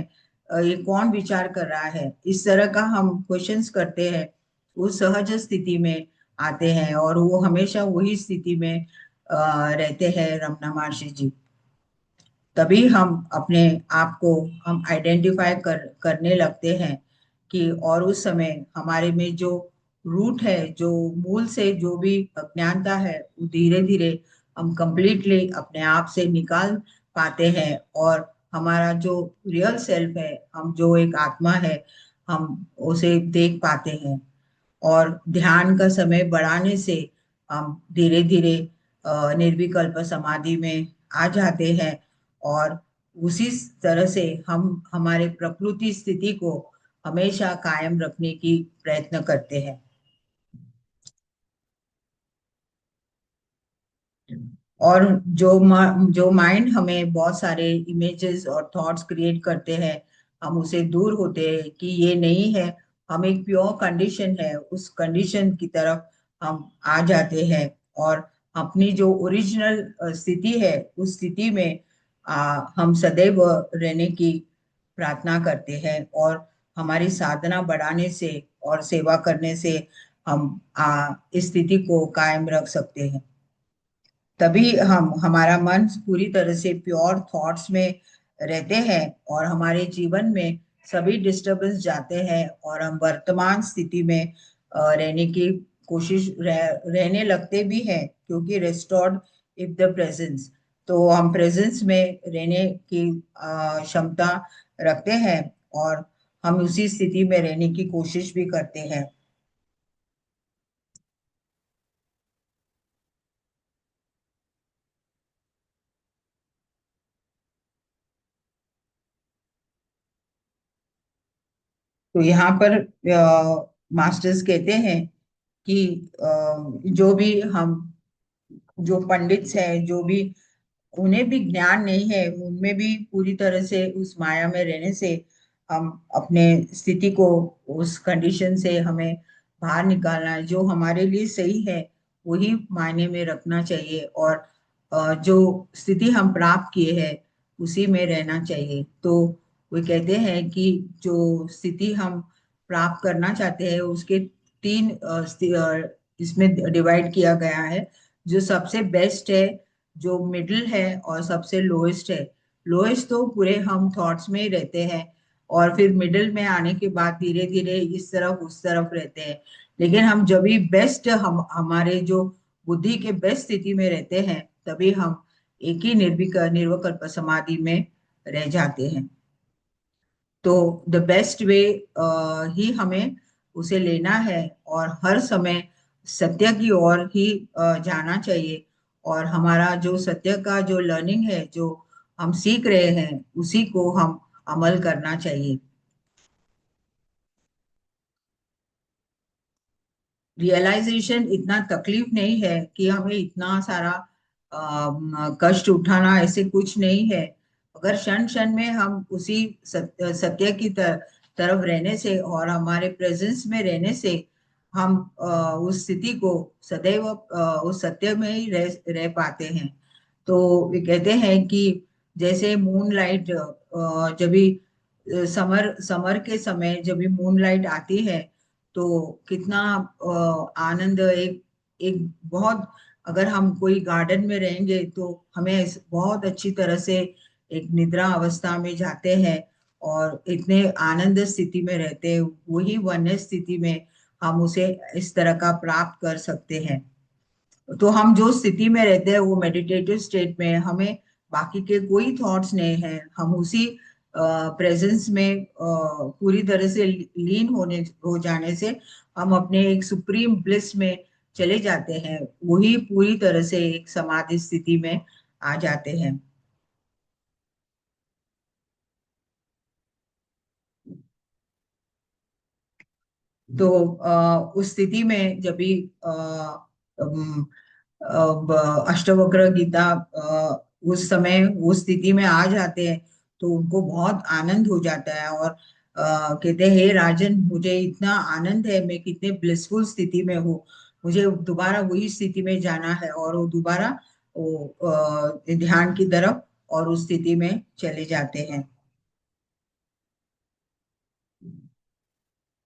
ये कौन विचार कर रहा है, इस तरह का हम क्वेश्चंस करते हैं। वो सहज स्थिति में आते हैं और वो हमेशा वही स्थिति में रहते हैं रमना महर्षि जी। तभी हम अपने आप को हम आइडेंटिफाई करने लगते हैं कि, और उस समय हमारे में जो रूट है, जो मूल से जो भी अज्ञानता है, वो धीरे धीरे हम कंप्लीटली अपने आप से निकाल पाते हैं। और हमारा जो रियल सेल्फ है, हम जो एक आत्मा है, हम उसे देख पाते हैं। और ध्यान का समय बढ़ाने से हम धीरे धीरे निर्विकल्प समाधि में आ जाते हैं। और उसी तरह से हम हमारे प्रकृति स्थिति को हमेशा कायम रखने की प्रयत्न करते हैं। और जो माइंड हमें बहुत सारे इमेजेस और थॉट्स क्रिएट करते हैं, हम उसे दूर होते हैं कि ये नहीं है, हम एक प्योर कंडीशन है, उस कंडीशन की तरफ हम आ जाते हैं। और अपनी जो ओरिजिनल स्थिति है, उस स्थिति में हम सदैव रहने की प्रार्थना करते हैं। और हमारी साधना बढ़ाने से और सेवा करने से हम इस स्थिति को कायम रख सकते हैं। तभी हम हमारा मन पूरी तरह से प्योर थॉट्स में रहते हैं और हमारे जीवन में सभी डिस्टरबेंस जाते हैं और हम वर्तमान स्थिति में रहने की रहने लगते भी हैं, क्योंकि रेस्टोर्ड इफ द प्रेजेंस। तो हम प्रेजेंस में रहने की क्षमता रखते हैं और हम उसी स्थिति में रहने की कोशिश भी करते हैं। तो यहाँ पर मास्टर्स कहते हैं कि जो भी हम जो पंडित हैं, जो भी उन्हें भी ज्ञान नहीं है, उनमें भी पूरी तरह से उस माया में रहने से हम अपने स्थिति को, उस कंडीशन से हमें बाहर निकालना है। जो हमारे लिए सही है वही मायने में रखना चाहिए, और जो स्थिति हम प्राप्त किए हैं उसी में रहना चाहिए। तो वो कहते हैं कि जो स्थिति हम प्राप्त करना चाहते हैं उसके तीन इसमें डिवाइड किया गया है। जो सबसे बेस्ट है, जो मिडिल है, और सबसे लोएस्ट है। लोएस्ट तो पूरे हम थॉट्स में ही रहते हैं, और फिर मिडिल में आने के बाद धीरे धीरे इस तरफ उस तरफ रहते हैं। लेकिन हम जब भी बेस्ट, हम हमारे जो बुद्धि के बेस्ट स्थिति में रहते हैं, तभी हम एक ही निर्विकल्प समाधि में रह जाते हैं। तो द बेस्ट वे ही हमें उसे लेना है, और हर समय सत्य की ओर ही जाना चाहिए। और हमारा जो सत्य का जो लर्निंग है, जो हम सीख रहे हैं, उसी को हम अमल करना चाहिए। रियलाइजेशन इतना तकलीफ नहीं है कि हमें इतना सारा कष्ट उठाना, ऐसे कुछ नहीं है। अगर क्षण क्षण में हम उसी सत्य की तरफ रहने से और हमारे प्रेजेंस में रहने से हम उस स्थिति को सदैव उस सत्य में ही रह पाते हैं। तो वे कहते हैं कि जैसे मून लाइट, जब भी समर समर के समय जब भी मून लाइट आती है, तो कितना आनंद, एक एक बहुत, अगर हम कोई गार्डन में रहेंगे तो हमें बहुत अच्छी तरह से एक निद्रा अवस्था में जाते हैं और इतने आनंद स्थिति में रहते हैं। वही वन्य स्थिति में हम उसे इस तरह का प्राप्त कर सकते हैं। तो हम जो स्थिति में रहते हैं वो मेडिटेटिव स्टेट में, हमें बाकी के कोई थॉट्स नहीं है, हम उसी प्रेजेंस में पूरी तरह से लीन हो जाने से हम अपने एक सुप्रीम ब्लिस में चले जाते हैं। वही पूरी तरह से एक समाधि स्थिति में आ जाते हैं। तो उस स्थिति में जब भी अब अष्टवक्र गीता उस समय उस स्थिति में आ जाते हैं, तो उनको बहुत आनंद हो जाता है। और कहते हैं, हे राजन, मुझे इतना आनंद है, मैं कितने ब्लिसफुल स्थिति में हूँ, मुझे दोबारा वही स्थिति में जाना है। और वो दोबारा वो ध्यान की तरफ और उस स्थिति में चले जाते हैं।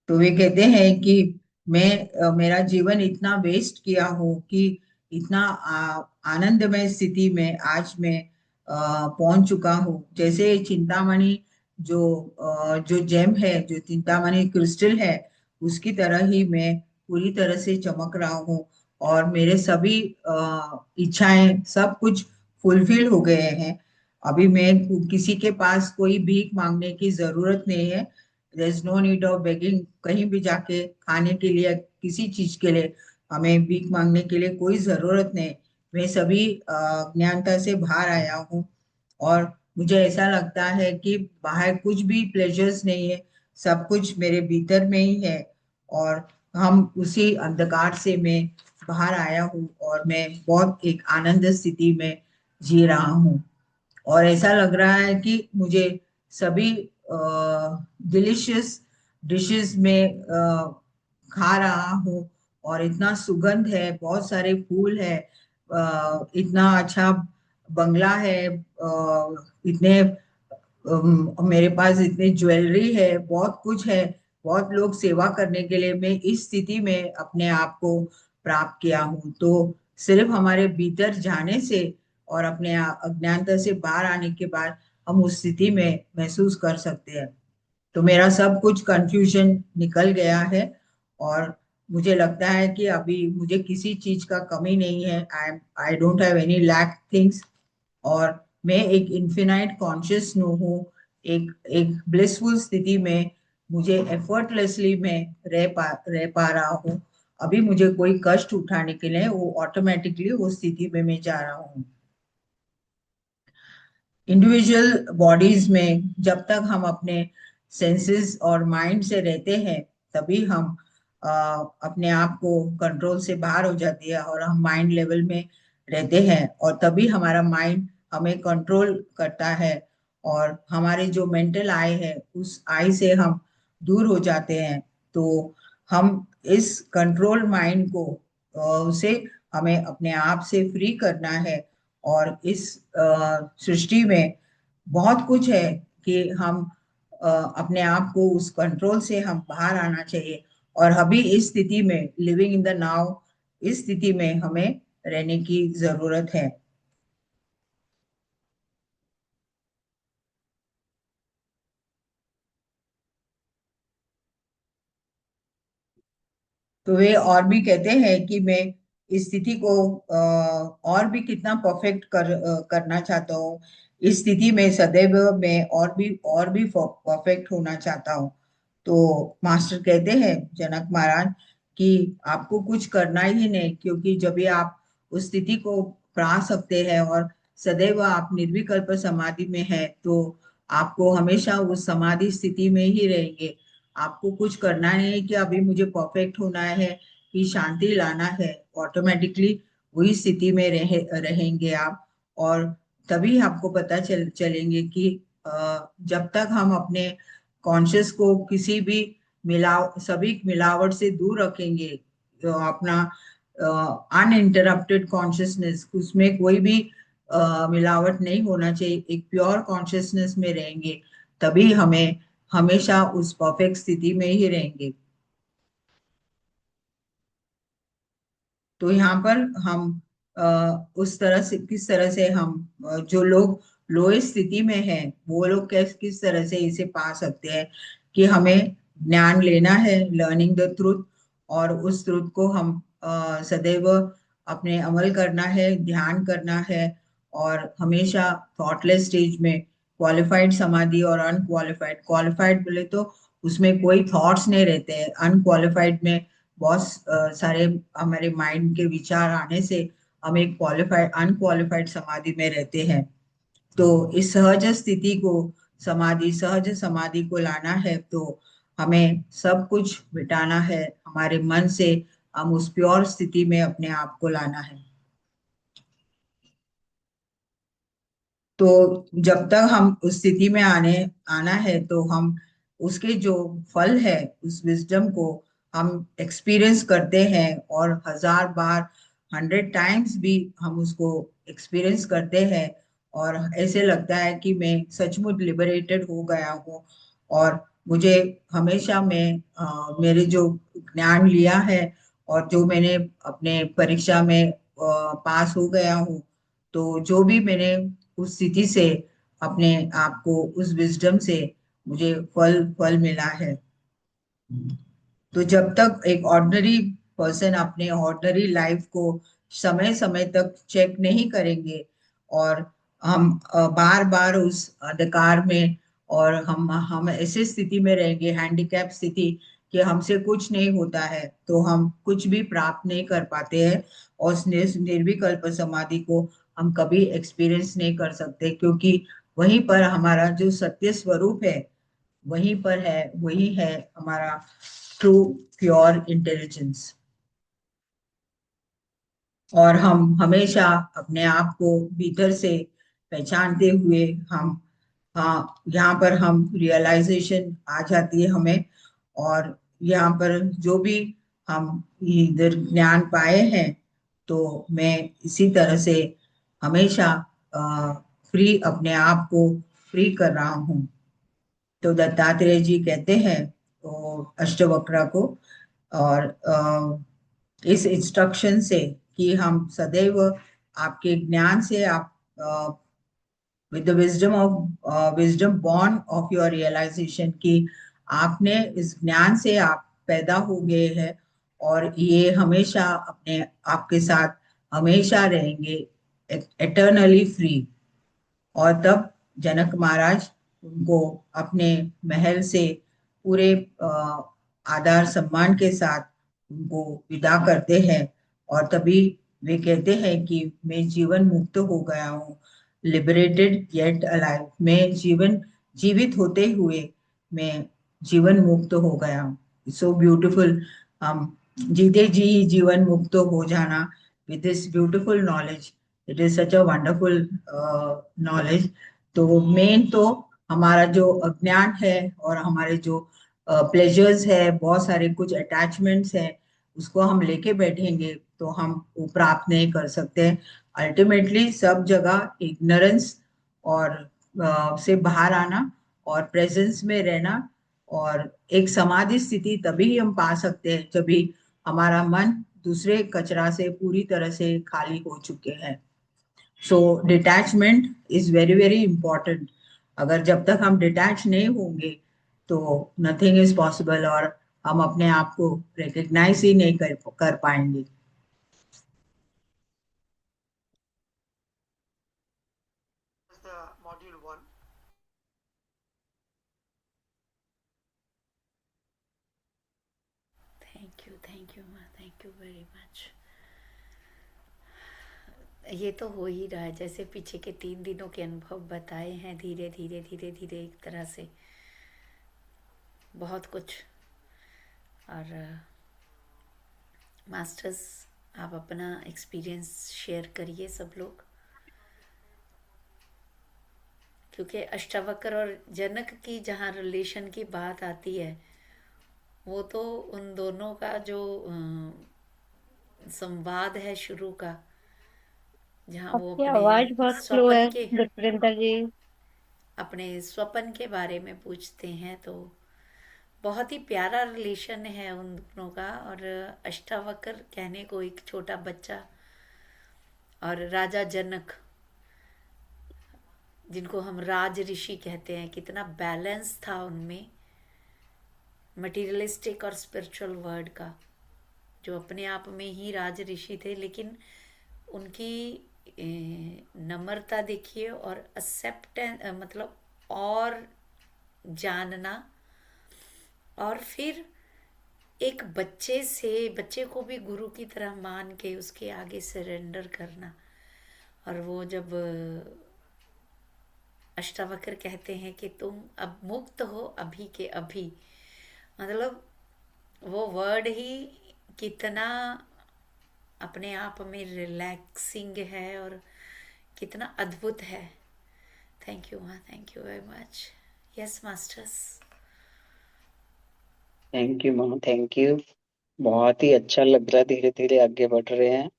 तो वे कहते हैं कि मैं मेरा जीवन इतना वेस्ट किया हूँ कि इतना आनंदमय स्थिति में आज मैं पहुंच चुका हूँ। जैसे चिंतामणि, जो जेम है, जो चिंतामणि क्रिस्टल है, उसकी तरह ही मैं पूरी तरह से चमक रहा हूँ। और मेरे सभी इच्छाएं सब कुछ फुलफिल हो गए हैं। अभी मैं किसी के पास कोई भीख मांगने की जरूरत नहीं है। There is no need of begging. कहीं भी जाके खाने के लिए, किसी चीज के लिए हमें भीख मांगने के लिए कोई जरूरत नहीं। मैं सभी ज्ञानता से बाहर आया हूँ। और मुझे ऐसा लगता है कि बाहर कुछ भी प्लेजर्स नहीं है, सब कुछ मेरे भीतर में ही है, और हम उसी अंधकार से मैं बाहर आया हूँ, और मैं बहुत एक आनंद स्थिति में जी रहा हूँ। और ऐसा लग रहा है कि मुझे सभी डिलिशियस डिशेस में खा रहा हूँ, और इतना सुगंध है, बहुत सारे फूल है, इतना अच्छा बंगला है, इतने मेरे पास इतनी ज्वेलरी है, बहुत कुछ है, बहुत लोग सेवा करने के लिए मैं इस स्थिति में अपने आप को प्राप्त किया हूँ। तो सिर्फ हमारे भीतर जाने से और अपने अज्ञानता से बाहर आने के बाद हम उस स्थिति में महसूस कर सकते हैं। तो मेरा सब कुछ कंफ्यूजन निकल गया है, और मुझे लगता है कि अभी मुझे किसी चीज का कमी नहीं है। I don't have any lack things, और मैं एक इन्फिनाइट कॉन्शियस हूँ, एक एक ब्लिसफुल स्थिति में मुझे एफर्टलेसली मैं रह पा रहा हूँ। अभी मुझे कोई कष्ट उठाने के लिए वो ऑटोमेटिकली वो स्थिति में मैं जा रहा हूँ। इंडिविजुअल बॉडीज में जब तक हम अपने सेंसेस और माइंड से रहते हैं, तभी हम अपने आप को कंट्रोल से बाहर हो जाती है, और हम माइंड लेवल में रहते हैं, और तभी हमारा माइंड हमें कंट्रोल करता है, और हमारे जो मेंटल आई है उस आई से हम दूर हो जाते हैं। तो हम इस कंट्रोल माइंड को उसे हमें अपने आप से फ्री करना है। और इस सृष्टि में बहुत कुछ है कि हम अपने आप को उस कंट्रोल से हम बाहर आना चाहिए, और अभी इस स्थिति में लिविंग इन द नाउ, इस स्थिति में हमें रहने की जरूरत है। तो वे और भी कहते हैं कि मैं इस स्थिति को और भी कितना परफेक्ट करना चाहता हूँ, इस स्थिति में सदैव मैं और भी परफेक्ट होना चाहता हूँ। तो मास्टर कहते हैं, जनक महाराज, कि आपको कुछ करना ही नहीं, क्योंकि जब भी आप उस स्थिति को पा सकते हैं और सदैव आप निर्विकल्प समाधि में है, तो आपको हमेशा उस समाधि स्थिति में ही रहेंगे। आपको कुछ करना नहीं है कि अभी मुझे परफेक्ट होना है कि शांति लाना है। ऑटोमेटिकली वही स्थिति में रहेंगे आप, और तभी आपको पता चलेंगे कि जब तक हम अपने कॉन्शियस को किसी भी सभी मिलावट से दूर रखेंगे, तो अपना अनइंटरप्टेड कॉन्शियसनेस, उसमें कोई भी मिलावट नहीं होना चाहिए, एक प्योर कॉन्शियसनेस में रहेंगे, तभी हमें हमेशा उस परफेक्ट स्थिति में ही रहेंगे। तो यहाँ पर हम उस तरह से, किस तरह से हम जो लोग लोएस्ट स्थिति में हैं, वो लोग किस तरह से इसे पा सकते हैं, कि हमें ज्ञान लेना है, लर्निंग द ट्रूथ, और उस ट्रूथ को हम सदैव अपने अमल करना है, ध्यान करना है, और हमेशा थॉटलेस स्टेज में क्वालिफाइड समाधि और अनक्वालिफाइड, क्वालिफाइड बोले तो उसमें कोई थॉट्स नहीं रहते हैं, अनक्वालिफाइड में बहुत सारे हमारे माइंड के विचार आने से हम एक क्वालिफाइड अनक्वालिफाइड समाधि में रहते हैं। तो इस सहज स्थिति को, सहज समाधि को लाना है, तो हमें सब कुछ मिटाना है हमारे मन से, हम उस प्योर स्थिति में अपने आप को लाना है। तो जब तक हम उस स्थिति में आना है, तो हम उसके जो फल है, उस विजडम को हम एक्सपीरियंस करते हैं, और 1000 बार, 100 टाइम्स भी हम उसको एक्सपीरियंस करते हैं, और ऐसे लगता है कि मैं सचमुच लिबरेटेड हो गया हूँ। और मुझे हमेशा मेरे जो ज्ञान लिया है, और जो मैंने अपने परीक्षा में पास हो गया हूँ, तो जो भी मैंने उस स्थिति से अपने आप को, उस विजडम से मुझे फल फल मिला है। तो जब तक एक ऑर्डिनरी पर्सन अपने ऑर्डिनरी लाइफ को समय समय तक चेक नहीं करेंगे, और हम बार बार उस अंधकार में, और हम ऐसे स्थिति में रहेंगे, हैंडीकैप स्थिति, कि हमसे कुछ नहीं होता है, तो हम कुछ भी प्राप्त नहीं कर पाते हैं, और उस निर्विकल्प समाधि को हम कभी एक्सपीरियंस नहीं कर सकते, क्योंकि वहीं पर हमारा जो सत्य स्वरूप है, वहीं पर है, वही है हमारा ट्रू प्योर इंटेलिजेंस। और हम हमेशा अपने आप को भीतर से पहचानते हुए हम, हाँ, यहाँ पर हम रियलाइजेशन आ जाती है हमें। और यहाँ पर जो भी हम इधर ज्ञान पाए हैं, तो मैं इसी तरह से हमेशा फ्री, अपने आप को फ्री कर रहा हूँ। तो दत्तात्रेय जी कहते हैं तो अष्टवक्र को, और इस इंस्ट्रक्शन से कि हम सदैव आपके ज्ञान से, आप with the wisdom of wisdom born of your realisation, की आपने इस ज्ञान से आप पैदा हो गए हैं, और ये हमेशा अपने आपके साथ हमेशा रहेंगे, एटर्नली फ्री। और तब जनक महाराज उनको अपने महल से पूरे आदर सम्मान के साथ उनको विदा करते हैं। और तभी वे कहते हैं कि मैं जीवन मुक्त हो गया हूँ, लिबरेटेड येट अलाइव, मैं जीवन जीवित होते हुए मैं जीवन मुक्त हो गया हूँ। सो ब्यूटिफुल, हम जीते जी ही जीवन मुक्त हो जाना, with this beautiful knowledge. It is such a wonderful knowledge. तो मेन तो हमारा जो अज्ञान है और हमारे जो प्लेजर्स है, बहुत सारे कुछ अटैचमेंट्स हैं, उसको हम लेके बैठेंगे तो हम वो प्राप्त नहीं कर सकते। अल्टीमेटली सब जगह इग्नोरेंस और से बाहर आना और प्रेजेंस में रहना, और एक समाधि स्थिति तभी हम पा सकते हैं जब भी हमारा मन दूसरे कचरा से पूरी तरह से खाली हो चुके हैं। So detachment is very very important. अगर जब तक हम डिटैच नहीं होंगे तो नथिंग इज पॉसिबल, और हम अपने आप को रिकग्नाइज ही नहीं कर पाएंगे। The module 1. थैंक यू माँ, थैंक यू वेरी मच। ये तो हो ही रहा है, जैसे पीछे के 3 दिनों के अनुभव बताए हैं, धीरे धीरे धीरे धीरे एक तरह से बहुत कुछ। और मास्टर्स, आप अपना एक्सपीरियंस शेयर करिए सब लोग, क्योंकि अष्टावक्र और जनक की जहाँ रिलेशन की बात आती है, वो तो उन दोनों का जो संवाद है शुरू का, जहाँ वो आपकी अपने आवाज बहुत स्लो है स्वपन के गुरप्रिंदर जी। अपने स्वपन के बारे में पूछते हैं, तो बहुत ही प्यारा रिलेशन है उन दोनों का। और अष्टावक्र कहने को एक छोटा बच्चा, और राजा जनक जिनको हम राज ऋषि कहते हैं, कितना बैलेंस था उनमें मटीरियलिस्टिक और स्पिरिचुअल वर्ड का, जो अपने आप में ही राज ऋषि थे, लेकिन उनकी नम्रता देखिए, और एक्सेप्टेंस, मतलब और जानना, और फिर एक बच्चे से, बच्चे को भी गुरु की तरह मान के उसके आगे सरेंडर करना। और वो जब अष्टावक्र कहते हैं कि तुम अब मुक्त हो अभी के अभी, मतलब वो वर्ड ही कितना अपने आप में रिलैक्सिंग है और कितना अद्भुत है। थैंक यू माँ, thank you very much. Yes masters. Thank you ma'am, thank you. बहुत ही अच्छा लग रहा है, धीरे धीरे आगे बढ़ रहे हैं।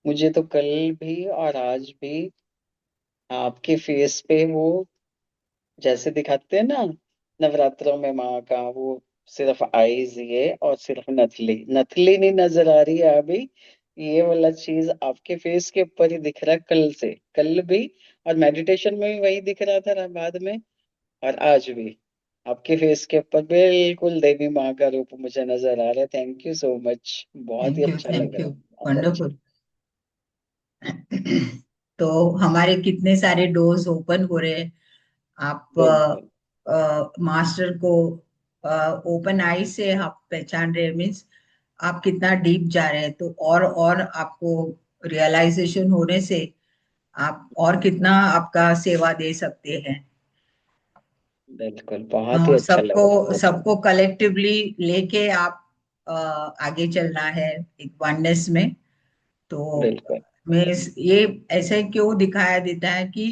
मुझे तो कल भी और आज भी आपके फेस पे वो जैसे दिखाते हैं ना नवरात्रों में माँ का, वो सिर्फ आईज ये और सिर्फ नथली नथली नहीं नजर आ रही है अभी। ये वाला चीज आपके फेस के ऊपर ही दिख रहा है कल से, कल भी और मेडिटेशन में भी वही दिख रहा था बाद में, और आज भी आपके फेस के ऊपर बिल्कुल देवी माँ का रूप मुझे नजर आ रहा है। थैंक यू सो मच, बहुत ही थैंक यू, अच्छा लग थैंक रहा यू, है, बहुत अच्छा। वंडरफुल। तो हमारे कितने सारे डोर्स ओपन हो रहे हैं। आप बिल्कुल। मास्टर को ओपन आई से आप पहचान रहे, मीन्स आप कितना डीप जा रहे हैं। तो और आपको रियलाइजेशन होने से आप और कितना आपका सेवा दे सकते हैं। बिल्कुल, बहुत ही अच्छा लग सबको रहा है। सबको कलेक्टिवली लेके आप आगे चलना है एक वननेस में। तो बिल्कुल। मैं ये ऐसे क्यों दिखाया देता है कि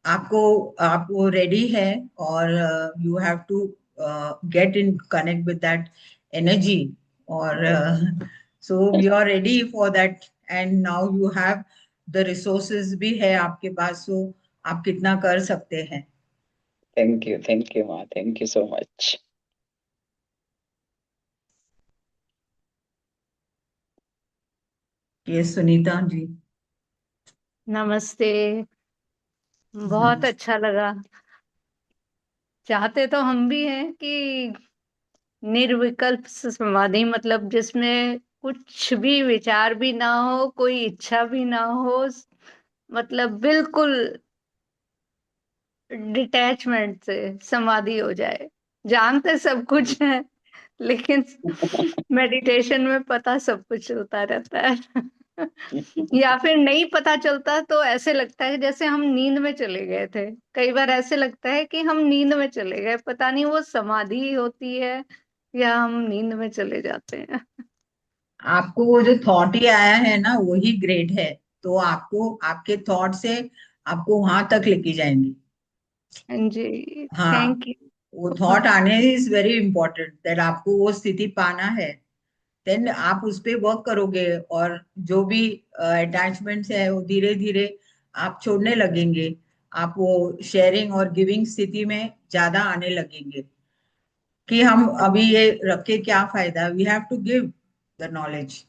आपको आपको रेडी है, और you have to get in connect with that energy, और so we are ready for that, and now you have the resources भी है आपके पास, सो आप कितना कर सकते हैं। थैंक यू माँ, थैंक यू सो मच। ये सुनीता जी। नमस्ते। बहुत नमस्ते। अच्छा लगा। चाहते तो हम भी हैं कि निर्विकल्प समाधि, मतलब जिसमें कुछ भी विचार भी ना हो, कोई इच्छा भी ना हो, मतलब बिल्कुल डिटैचमेंट से समाधि हो जाए। जानते सब कुछ है, लेकिन मेडिटेशन में पता सब कुछ चलता रहता है। या फिर नहीं पता चलता तो ऐसे लगता है जैसे हम नींद में चले गए थे। कई बार ऐसे लगता है कि हम नींद में चले गए, पता नहीं वो समाधि होती है या हम नींद में चले जाते हैं। आपको वो जो थॉट ही आया है ना, वही ग्रेट है। तो आपको आपके थॉट से आपको वहां तक लेके जाएंगे। हाँ जी, हाँ, थैंक यू। वो थॉट आने इज वेरी इंपॉर्टेंट, दैट आपको वो स्थिति पाना है। देन आप उस पे वर्क करोगे, और जो भी अटैचमेंट्स है वो धीरे धीरे आप छोड़ने लगेंगे। आप वो शेयरिंग और गिविंग स्थिति में ज्यादा आने लगेंगे, कि हम अभी ये रख के क्या फायदा, we have to give the knowledge.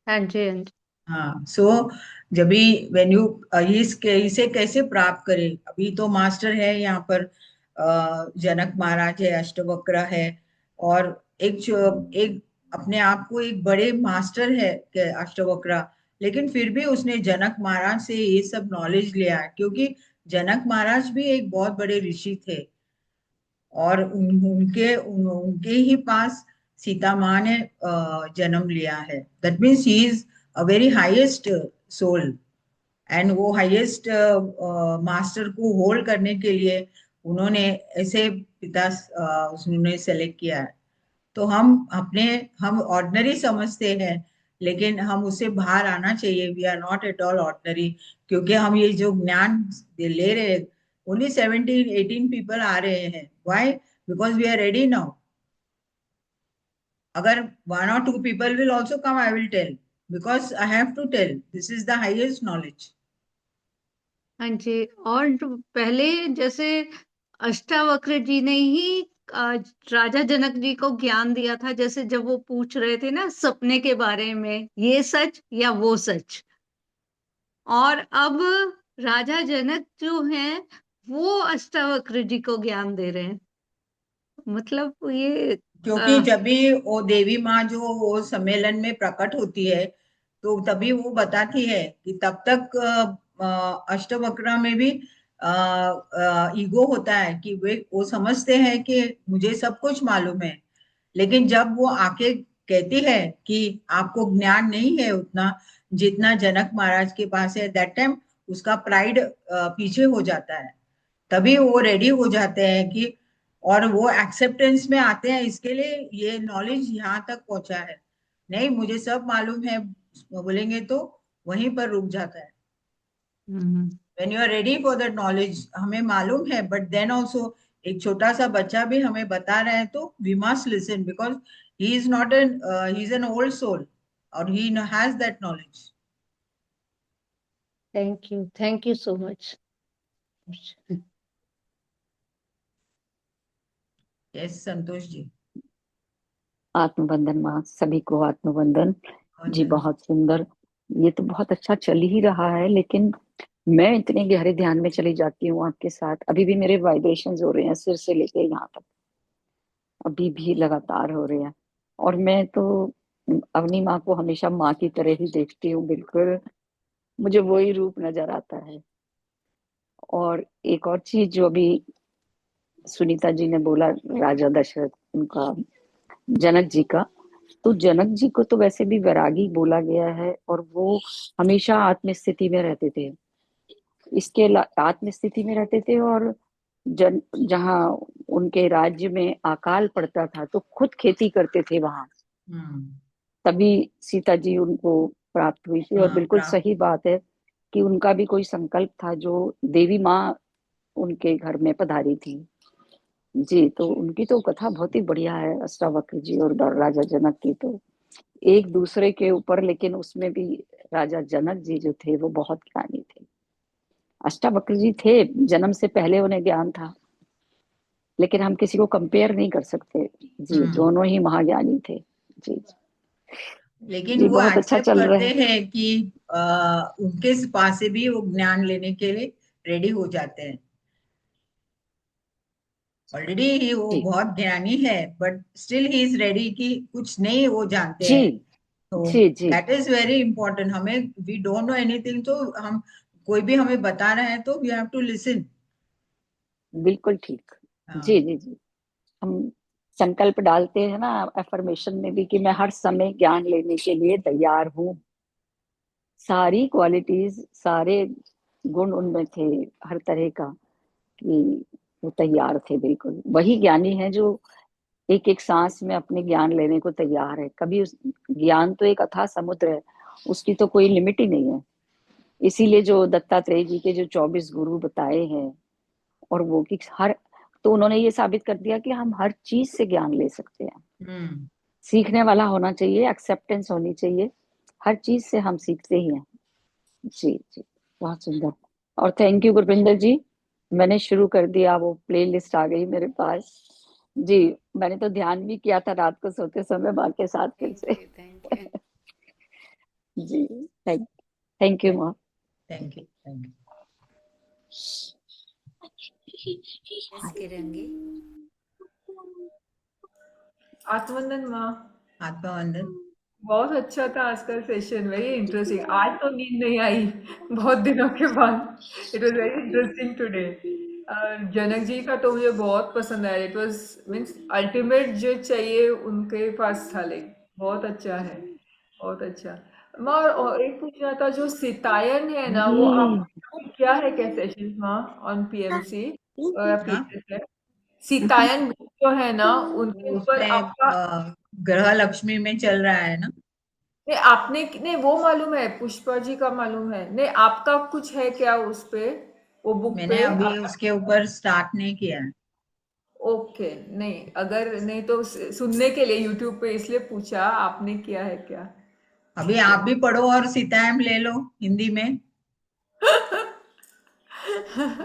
हाँ जी, हाँ जी। हाँ, सो जब भी वेन यू इसे कैसे प्राप्त करें, अभी तो मास्टर है यहाँ पर, जनक महाराज है, अष्टवक्र है, और एक अपने आप को एक बड़े मास्टर है के अष्टवक्र। लेकिन फिर भी उसने जनक महाराज से ये सब नॉलेज लिया, क्योंकि जनक महाराज भी एक बहुत बड़े ऋषि थे, और उनके ही पास सीता माँ ने जन्म लिया है। That means he is a very highest soul, and वो हाईएस्ट मास्टर को होल्ड करने के लिए उन्होंने ऐसे पिता उन्होंने सेलेक्ट किया है। तो हम ऑर्डिनरी समझते हैं, लेकिन हम उससे बाहर आना चाहिए। We are not at all ordinary, क्योंकि हम ये जो ज्ञान ले रहे हैं, ओनली 17-18 पीपल आ रहे हैं। Why? Because we are ready now. अगर 1 or 2 people will also come, I will tell, because I have to tell, this is the highest knowledge. हाँ जी। और जो पहले जैसे अष्टावक्र जी ने ही आ, राजा जनक जी को ज्ञान दिया था, जैसे जब वो पूछ रहे थे ना सपने के बारे में, ये सच या वो सच। और अब राजा जनक जो हैं वो अष्टावक्र जी को ज्ञान दे रहे हैं। मतलब ये क्योंकि जब भी वो देवी माँ जो वो सम्मेलन में प्रकट होती है, तो तभी वो बताती है कि तब तक अष्टवक्र में भी ईगो होता है, कि वे वो समझते हैं कि मुझे सब कुछ मालूम है। लेकिन जब वो आके कहती है कि आपको ज्ञान नहीं है उतना जितना जनक महाराज के पास है, दैट टाइम उसका प्राइड पीछे हो जाता है। तभी वो रेडी हो जाते हैं कि, और वो एक्सेप्टेंस में आते हैं, इसके लिए ये नॉलेज यहाँ तक पहुंचा है। नहीं, मुझे सब मालूम है बोलेंगे तो वहीं पर रुक जाता है। Hmm, when you are ready for that knowledge, हमें मालूम है, बट देन ऑल्सो एक छोटा सा बच्चा भी हमें बता रहा है, तो we must listen, because he is not an he is an old soul, और he has that knowledge. Thank you so much. Yes, Santosh ji. आत्मबंधन माँ, सभी को आत्मबंधन जी। वंदन। बहुत सुंदर। ये तो बहुत अच्छा चल ही रहा है, लेकिन मैं इतने गहरे ध्यान में चली जाती हूँ आपके साथ। अभी भी मेरे वाइब्रेशंस हो रहे हैं सिर से लेके यहाँ तक, अभी भी लगातार हो रहे हैं। और मैं तो अवनी माँ को हमेशा माँ की तरह ही देखती हूँ, बिल्कुल मुझे वही रूप नजर आता है। और एक और चीज जो अभी सुनीता जी ने बोला, राजा दशरथ, उनका, जनक जी का, तो जनक जी को तो वैसे भी वैरागी बोला गया है, और वो हमेशा आत्म स्थिति में रहते थे। आत्म स्थिति में रहते थे, और जन जहाँ उनके राज्य में अकाल पड़ता था तो खुद खेती करते थे वहां, हम्म। तभी सीता जी उनको प्राप्त हुई थी। और हाँ, बिल्कुल प्राप्त सही हुई। बात है कि उनका भी कोई संकल्प था जो देवी माँ उनके घर में पधारी थी। जी, तो उनकी तो कथा बहुत ही बढ़िया है, अष्टावक्र जी और राजा जनक की तो एक दूसरे के ऊपर, लेकिन उसमें भी राजा जनक जी जो थे वो बहुत ज्ञानी थे। अष्टावक्र जी थे, जन्म से पहले उन्हें ज्ञान था, लेकिन हम किसी को कंपेयर नहीं कर सकते। जी, हम्म। दोनों ही महाज्ञानी थे। जी लेकिन जी, वो बहुत अच्छा एक्सेप्ट चल रहा करते है। हैं कि उनके पास से भी वो ज्ञान लेने के लिए रेडी हो जाते हैं। ऑलरेडी ही वो जी बहुत ज्ञानी है, but still he is ready कि कुछ नहीं वो जानते जी हैं। तो जी जी, दैट इज वेरी इंपॉर्टेंट। हमें वी डोंट नो एनीथिंग, तो हम कोई भी हमें बता रहा है तो वी हैव टू लिसन। बिल्कुल ठीक। जी जी जी, हम संकल्प डालते हैं ना अफर्मेशन में भी कि मैं हर समय ज्ञान लेने के लिए तैयार हूँ। सारी क्वालिटीज, सारे गुण उनमें थे, हर तरह का, कि वो तैयार थे। बिल्कुल वही ज्ञानी है जो एक एक सांस में अपने ज्ञान लेने को तैयार है। कभी उस ज्ञान तो एक अथाह समुद्र है, उसकी तो कोई लिमिट ही नहीं है। इसीलिए जो दत्तात्रेय जी के जो 24 गुरु बताए हैं, और वो कि हर, तो उन्होंने ये साबित कर दिया कि हम हर चीज से ज्ञान ले सकते हैं। हम्म। सीखने वाला होना चाहिए, एक्सेप्टेंस होनी चाहिए, हर चीज से हम सीखते ही हैं। जी जी, बहुत सुंदर। और थैंक यू गुरविंदर जी, मैंने शुरू कर दिया, वो प्ले लिस्ट आ गई मेरे पास। जी, मैंने तो ध्यान भी किया था रात को सोते समय माँ के साथ फिर थैंक से। You, thank you. जी, थैंक थैंक यू माँ। Thank you, thank you. Yes किरंगी। आत्मवंदन माँ। आत्मा वंदन। बहुत अच्छा था आज का सेशन, वेरी इंटरेस्टिंग। आज तो नींद नहीं आई बहुत दिनों के बाद। It was very interesting today. Janak ji का तो मुझे बहुत पसंद आया। इट वाज मीन्स अल्टीमेट जो चाहिए उनके पास था, लाइक बहुत अच्छा है, बहुत अच्छा। माँ, और एक पूछना था, जो सितायन है ना, वो आप क्या है, क्या सेशन माँ ऑन पीएमसी या हाँ, पीएस है? सीतायन जो है ना, उनके वो ऊपर उसमें आपका, ग्रह लक्ष्मी में चल रहा है ना। नहीं आपने, नहीं वो मालूम है, पुष्पा जी का मालूम है, नहीं आपका कुछ है क्या उस पे, वो बुक मैंने पे अभी आपका? उसके ऊपर स्टार्ट नहीं किया है। ओके, नहीं अगर नहीं तो सुनने के लिए यूट्यूब पे इसलिए पूछा, आपने किया है क्या? अभी ठीक आप है। भी पढ़ो और सीतायम ले लो हिंदी में।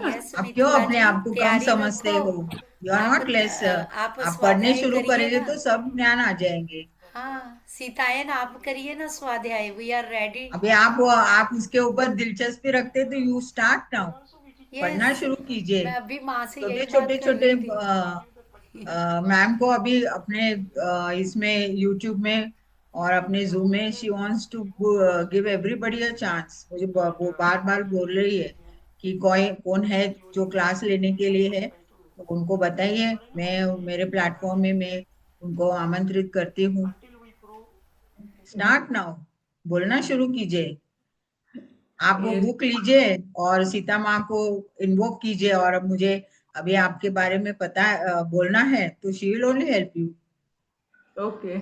यस आप क्यों मिथिला अपने जी, आप को कम तैयारी समझते रखो। हो? यू आर आप नॉट लेस। आप आप पढ़ने स्वाध्याय शुरू करिए करेंगे ना। तो सब ज्ञान आ जाएंगे। हाँ, सीतायन आप करिए ना स्वाध्याय, वी आर रेडी। अभी आप उसके ऊपर दिलचस्पी रखते तो यू स्टार्ट नाउ। यस, पढ़ना शुरू कीजिए। मैं अभी माँ से छोटे यही छोटे बात कर छोटे रही थी। मैम को अभी अपने इसमें यूट्यूब में और अपने जूम में she wants to give everybody a chance. मुझे वो बार बार बोल रही है कि कोई कौन है जो क्लास लेने के लिए है, तो उनको बताइए। मैं मेरे प्लेटफॉर्म में मैं उनको आमंत्रित करती हूँ। स्टार्ट नाउ, बोलना शुरू कीजिए। आप वो यस। बुक लीजिए और सीता माँ को इन्वोक कीजिए। और अब मुझे अभी आपके बारे में पता बोलना है तो she will only help you. Okay.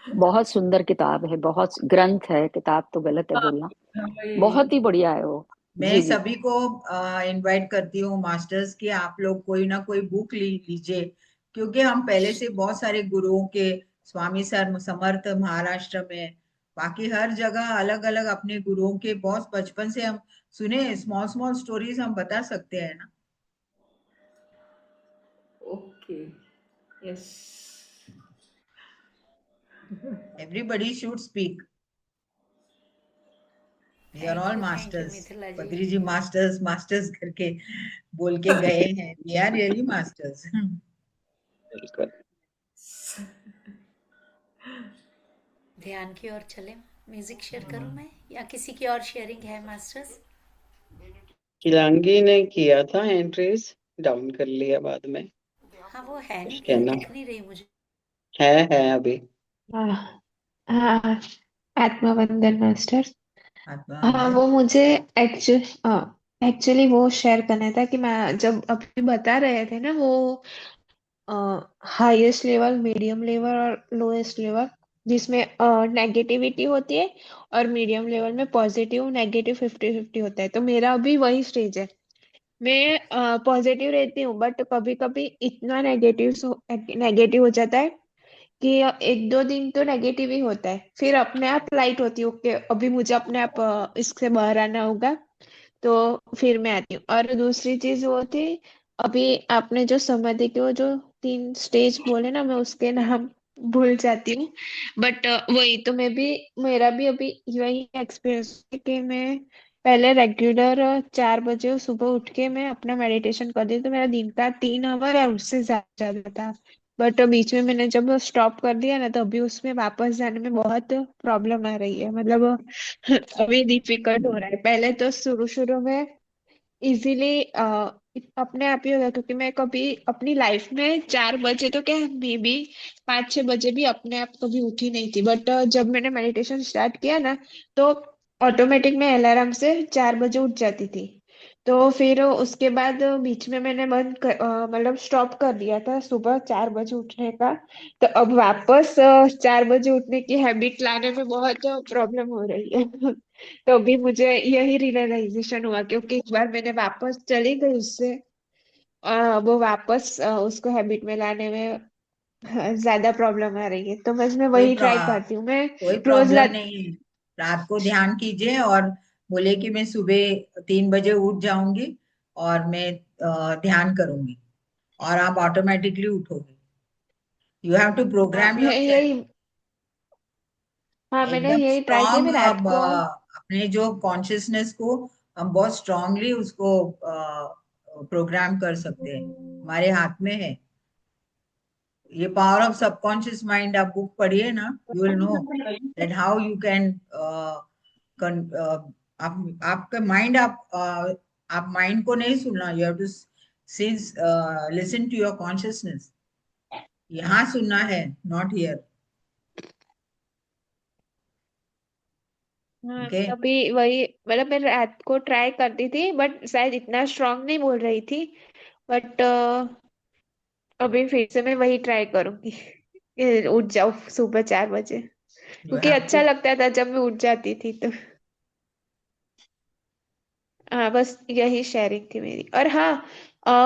बहुत सुंदर किताब है, बहुत ग्रंथ है, किताब तो गलत है बोलना, बहुत ही बढ़िया है वो। मैं जी जी, सभी को इनवाइट करती हूँ मास्टर्स की, आप लोग कोई ना कोई बुक लीजिए। क्योंकि हम पहले से बहुत सारे गुरुओं के, स्वामी सर समर्थ महाराष्ट्र में, बाकी हर जगह अलग अलग अपने गुरुओं के बहुत बचपन से हम सुने। स्मॉल स्मॉल स्टोरीज हम बता सकते हैं ना। Okay, yes. Everybody should speak. We are all thank you masters. Mithila ji. Badri ji masters masters करके बोल के गए हैं। We are really masters. बिल्कुल। ध्यान की ओर चले। म्यूजिक शेयर करूं मैं, या किसी की और शेयरिंग है मास्टर्स? किलांगी ने किया था एंट्रीज, डाउन कर लिया बाद में। हाँ, वो है नहीं, कुछ कहीं कहना दिख नहीं रही मुझे। है अभी। हाँ हाँ, आत्मवंदन मास्टर। आत्मा हाँ, अंदर। वो मुझे एक्चुअल, हाँ, एक्चुअली वो शेयर करना था कि मैं जब अभी बता रहे थे ना वो हाईएस्ट लेवल, मीडियम लेवल और लोएस्ट लेवल, जिसमें नेगेटिविटी होती है, और मीडियम लेवल में पॉजिटिव नेगेटिव 50-50 होता है। तो मेरा अभी वही स्टेज है। मैं पॉजिटिव रहती हूँ, बट कभी कभी इतना नेगेटिव हो जाता है कि 1-2 दिन तो नेगेटिव ही होता है, फिर अपने आप लाइट होती है, ओके अभी मुझे अपने आप इससे बाहर आना होगा, तो फिर मैं आती हूँ। और दूसरी चीज वो थी, अभी आपने जो समाधि के वो जो 3 स्टेज बोले ना, मैं उसके नाम भूल जाती हूँ, बट वही तो मेरा भी अभी वही एक्सपीरियंस है कि मैं पहले रेगुलर 4 बजे सुबह उठ के मैं अपना मेडिटेशन करती थी, तो मेरा दिन का 3 आवर या उससे ज्यादा जाता था। बट बीच में मैंने जब स्टॉप कर दिया ना, तो अभी उसमें वापस जाने में बहुत प्रॉब्लम आ रही है, मतलब अभी डिफिकल्ट हो रहा है। पहले तो शुरू शुरू में इजीली अपने आप ही होगा, क्योंकि मैं कभी अपनी लाइफ में 4 बजे तो क्या, मे बी 5-6 बजे भी अपने आप कभी उठी नहीं थी, बट जब मैंने मेडिटेशन स्टार्ट किया ना, तो ऑटोमेटिक मैं अलार्म से 4 बजे उठ जाती थी। तो फिर उसके बाद बीच में मैंने मतलब स्टॉप कर दिया था सुबह 4 बजे उठने का। तो अब वापस 4 बजे उठने की हैबिट लाने में बहुत प्रॉब्लम हो रही है। तो अभी मुझे यही रियलाइजेशन हुआ, क्योंकि एक बार मैंने वापस चली गई उससे, वो वापस उसको हैबिट में लाने में ज्यादा प्रॉब्लम आ रही है। तो बस मैं कोई वही प्र, ट्राई करती हूँ, मैं कोई रोज प्रॉब्लम रात। नहीं है। रात को ध्यान कीजिए और बोले कि मैं सुबह 3 बजे उठ जाऊंगी और मैं ध्यान करूंगी, और आप ऑटोमेटिकली उठोगे। यू हैव टू हाँ प्रोग्राम मैं योरसेल्फ। यही हाँ मैंने एकदम यही ट्राई किया, मैं स्ट्रांग। रात अब को। अपने जो कॉन्शियसनेस को हम बहुत स्ट्रांगली उसको प्रोग्राम कर सकते हैं, हमारे हाथ में है। ये पावर ऑफ सबकॉन्शियस माइंड, आप बुक पढ़िए ना, you will know that how you can आपका माइंड, आप माइंड को नहीं सुनना, you have to since listen to your consciousness. यहाँ सुनना है, नॉट हियर। हाँ ओके। अभी वही, मतलब मैं रात को ट्राई करती थी, बट शायद इतना स्ट्रांग नहीं बोल रही थी, बट अभी फिर से मैं वही ट्राई करूंगी कि उठ जाओ सुबह 4 बजे, यू क्योंकि हैव अच्छा टू। लगता था जब मैं उठ जाती थी तो। हाँ बस यही शेयरिंग थी मेरी। और हाँ,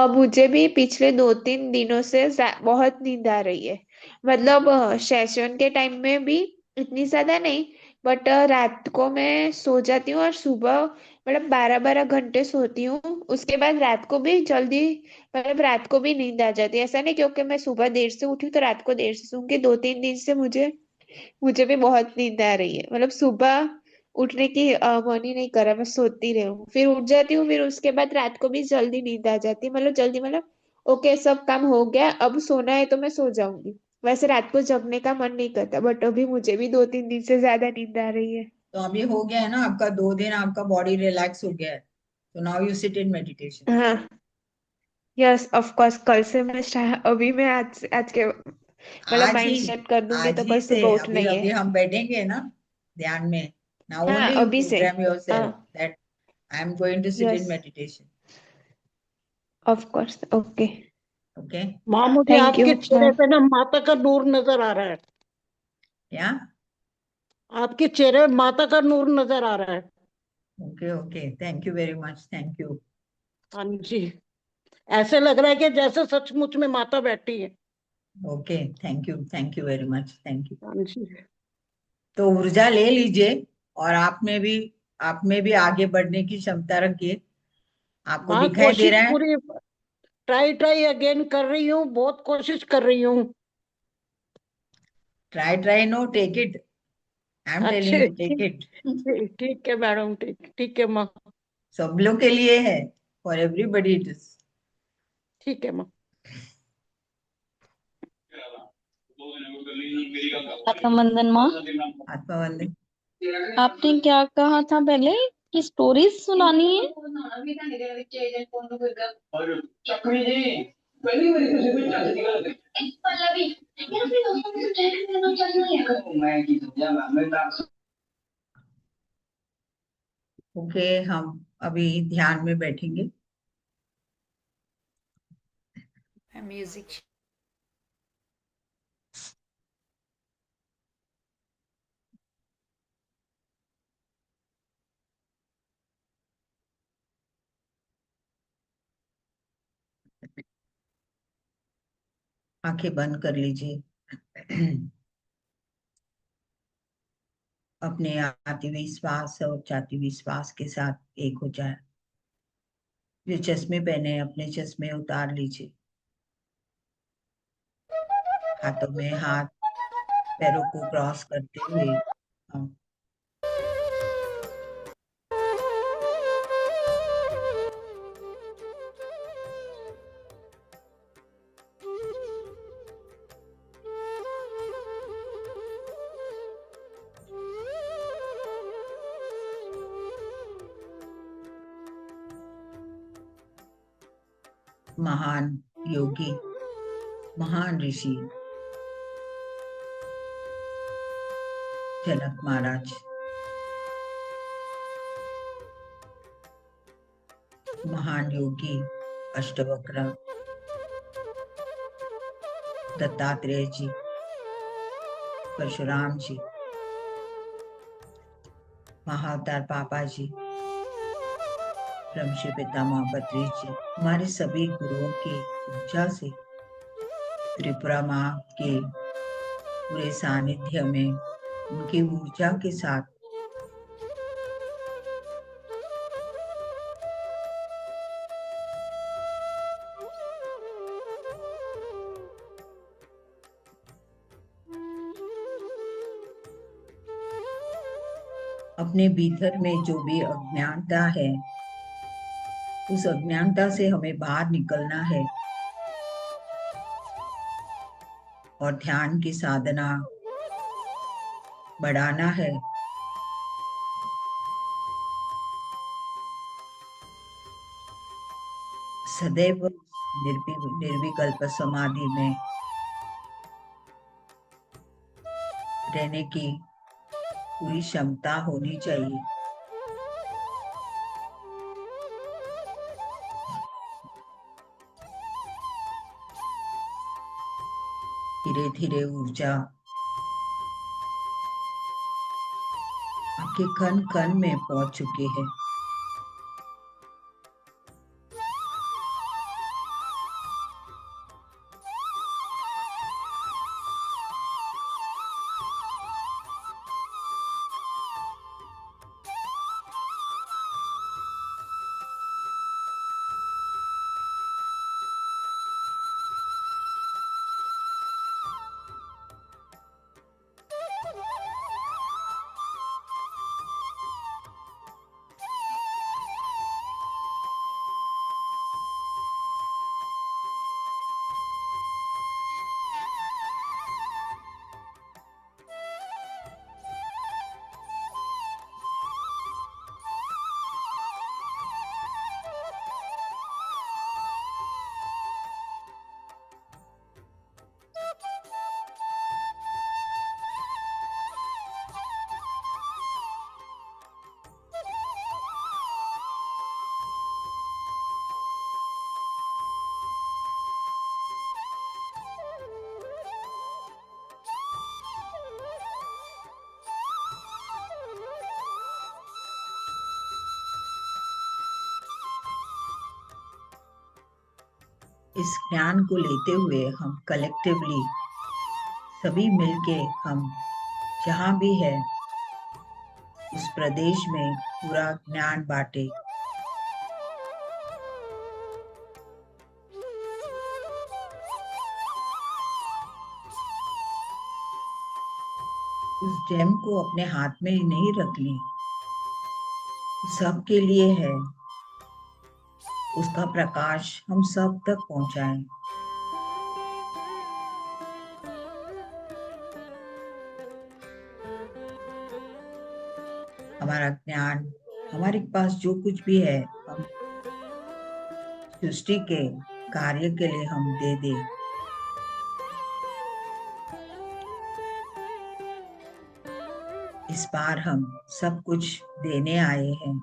मुझे भी पिछले 2-3 दिनों से बहुत नींद आ रही है, मतलब सेशन के टाइम में भी इतनी ज्यादा नहीं, बट रात को मैं सो जाती हूँ और सुबह मतलब 12-12 घंटे सोती हूँ। उसके बाद रात को भी जल्दी, मतलब रात को भी नींद आ जाती है। ऐसा नहीं क्योंकि मैं सुबह देर से उठी हूँ तो रात को देर से सोऊंगी। 2-3 दिन से मुझे भी बहुत नींद आ रही है, मतलब सुबह उठने की मन ही नहीं कर रहा, मैं सोती रही हूँ, फिर उठ जाती हूँ, फिर उसके बाद रात को भी जल्दी नींद आ जाती है, मतलब जल्दी, मतलब ओके सब काम हो गया, अब सोना है तो मैं सो जाऊंगी। वैसे रात को जगने का मन नहीं करता, बट अभी मुझे भी 2-3 दिन से ज्यादा नींद आ रही है। तो अभी हो गया है ना आपका 2 दिन, आपका बॉडी रिलैक्स हो गया है, तो now you sit in meditation. हाँ यस ऑफ कोर्स, कल से मैं अभी मैं आज के मतलब आज ही, माइंड सेट कर दूंगी, आज तो ही कल से, सुबह उठना अभी ही है। अभी हम बैठेंगे ना ध्यान में। नाउ हाँ ओनली यू अभी से। प्रोग्राम योरसेल्फ हाँ that I am going to sit in yes meditation. Of course, okay. Okay. माँ, मुझे थैंक यू आपके चेहरे मैम। पे ना माता का नूर नजर आ रहा है। क्या? आपके चेहरे में माता का नूर नजर आ रहा है। Okay okay, thank you very much, thank you. हाँ जी, ऐसे लग रहा है कि जैसे सचमुच में माता बैठी है। Okay, thank you very much, thank you. हाँ जी। तो ऊर्जा ले लीजिए, और आप में भी आगे बढ़ने की क्षमता रखिए। आपको माँ, दिखाई दे कोशिश रहा है? पूरी, ट्राई ट्राई अगेन कर रही हूँ, बहुत कोशिश कर रही हूँ। Try try, no, take it. I am telling अच्छे, यू, टेक इट। ठीक है मैडम, ठीक ठीक है माँ। सब लोग के लिए है, फॉर एवरीबडी इट इज। ठीक है माँ। आत्मा वंदन माँ। आत्मा वंदन। आपने क्या कहा था पहले कि स्टोरीज सुनानी है? ओके, हम अभी ध्यान में बैठेंगे। म्यूजिक आंखें बंद कर लीजिए। अपने आते हुए श्वास और जाते हुए श्वास के साथ एक हो जाए। जो चश्मे पहने हैं, अपने चश्मे उतार लीजिए। हाथों में हाथ, पैरों को क्रॉस करते हुए हाँ, महान योगी, महान ऋषि जनक महाराज, महान योगी अष्टवक्र दत्तात्रेय जी, परशुराम जी, महाअवतार पापा जी, ब्रह्मश्री पितामह बद्री जी, हमारे सभी गुरुओं की ऊर्जा से त्रिपुरा माँ के पूरे सानिध्य में उनकी ऊर्जा के साथ अपने भीतर में जो भी अज्ञानता है, उस अज्ञानता से हमें बाहर निकलना है और ध्यान की साधना बढ़ाना है। सदैव निर्विकल्प समाधि में रहने की पूरी क्षमता होनी चाहिए। धीरे धीरे ऊर्जा आपके कण कण में पहुंच चुकी है। इस ज्ञान को लेते हुए हम कलेक्टिवली सभी मिलके हम जहां भी है उस प्रदेश में पूरा ज्ञान बांटे। उस जेम को अपने हाथ में नहीं रख ली, सबके लिए है। उसका प्रकाश हम सब तक पहुंचाएं। हमारा ज्ञान, हमारे पास जो कुछ भी है, हम सृष्टि के कार्य के लिए हम दे दे। इस बार हम सब कुछ देने आए हैं।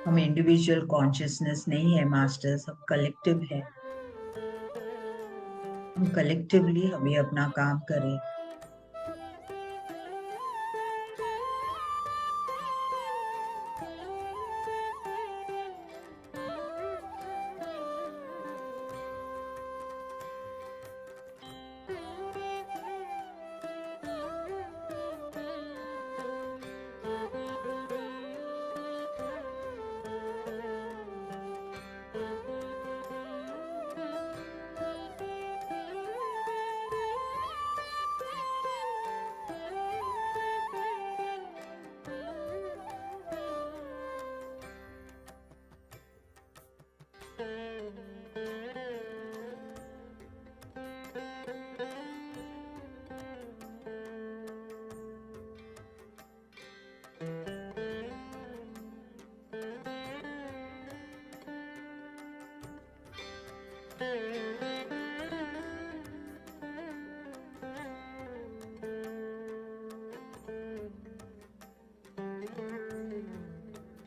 हम इंडिविजुअल कॉन्शियसनेस नहीं है मास्टर्स, हम कलेक्टिव है। हम कलेक्टिवली हमें अपना काम करें।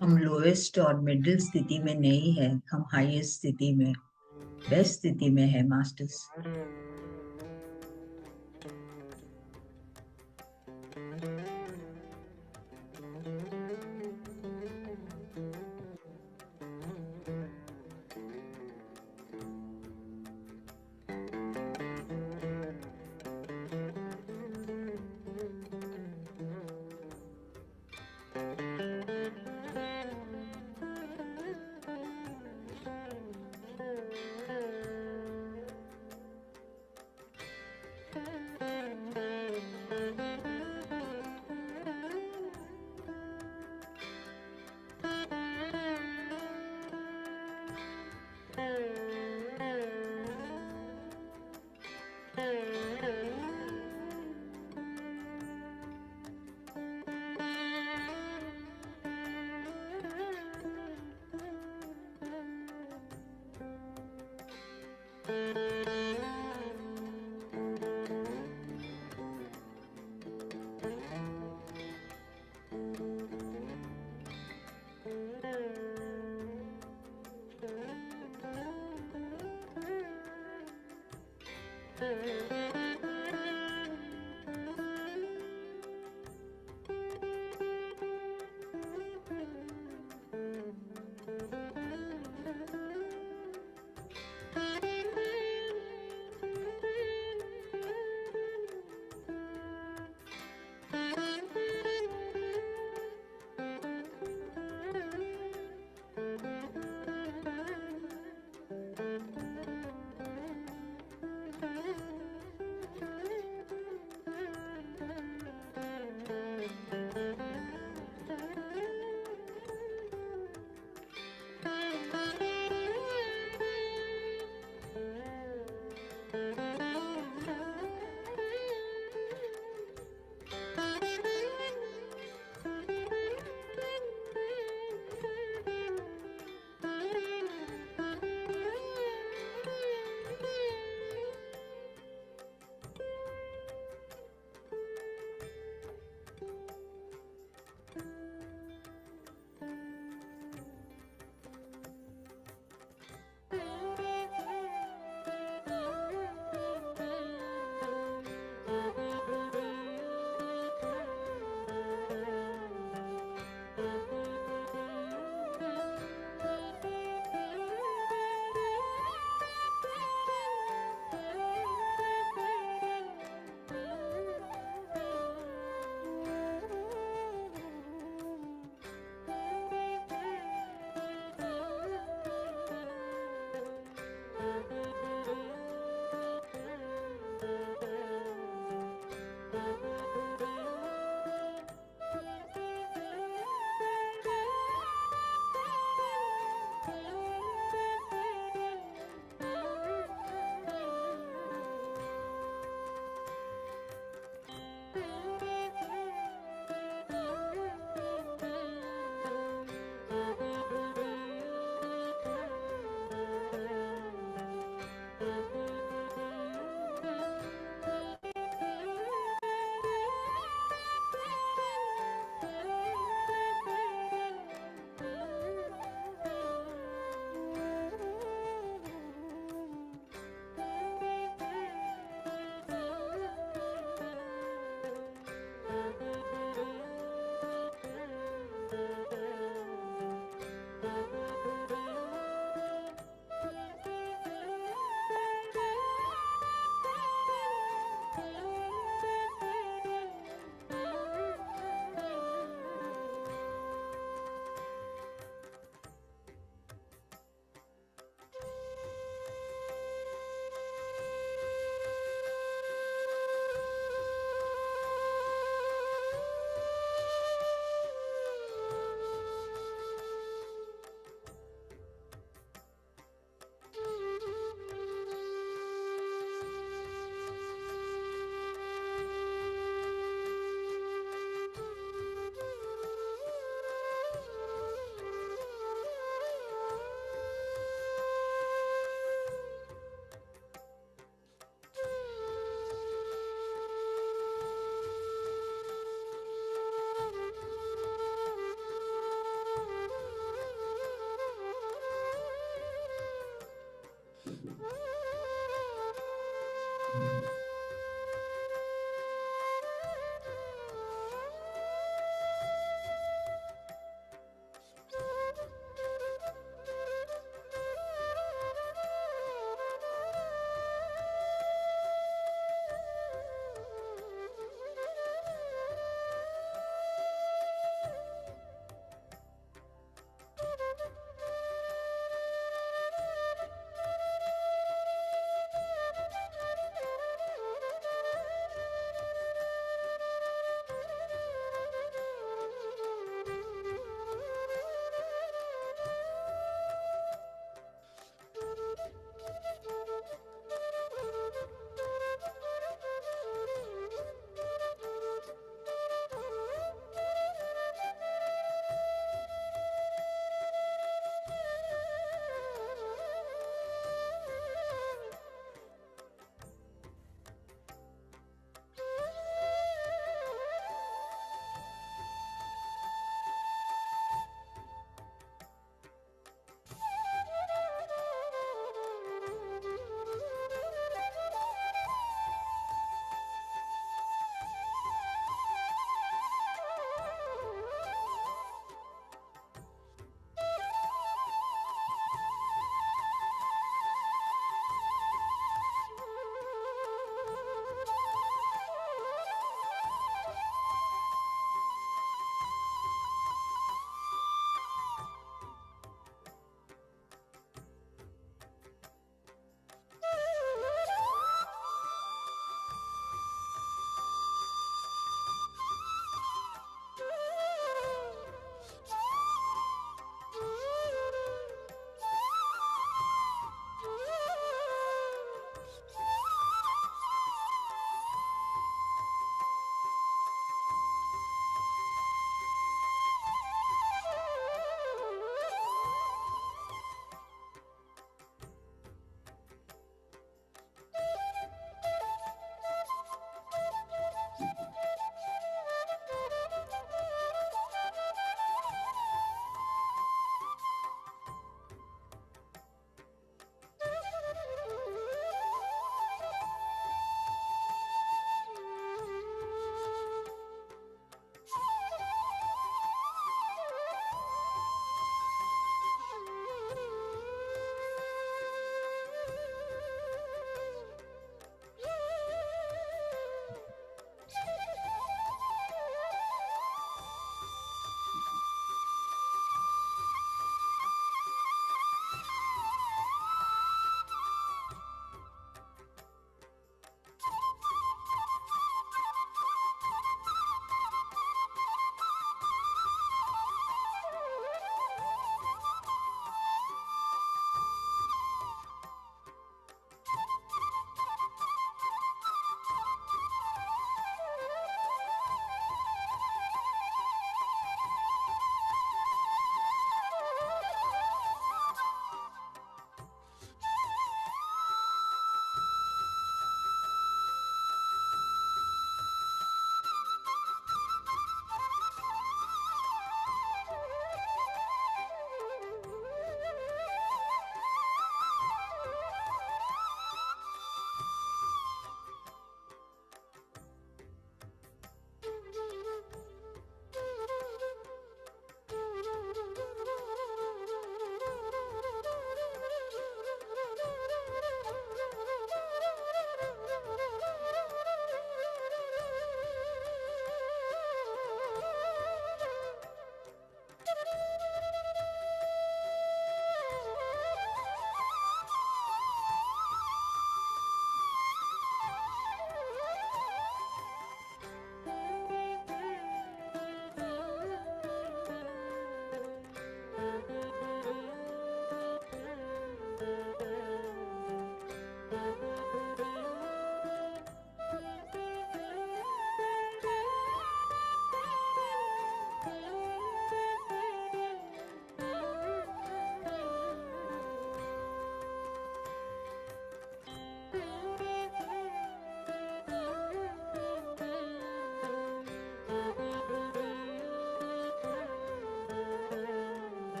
हम लोएस्ट और मिडिल स्थिति में नहीं है, हम हाईएस्ट स्थिति में, बेस्ट स्थिति में है मास्टर्स।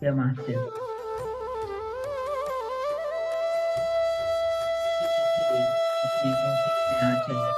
Yeah, master. अपने बॉडी में आ जाइए।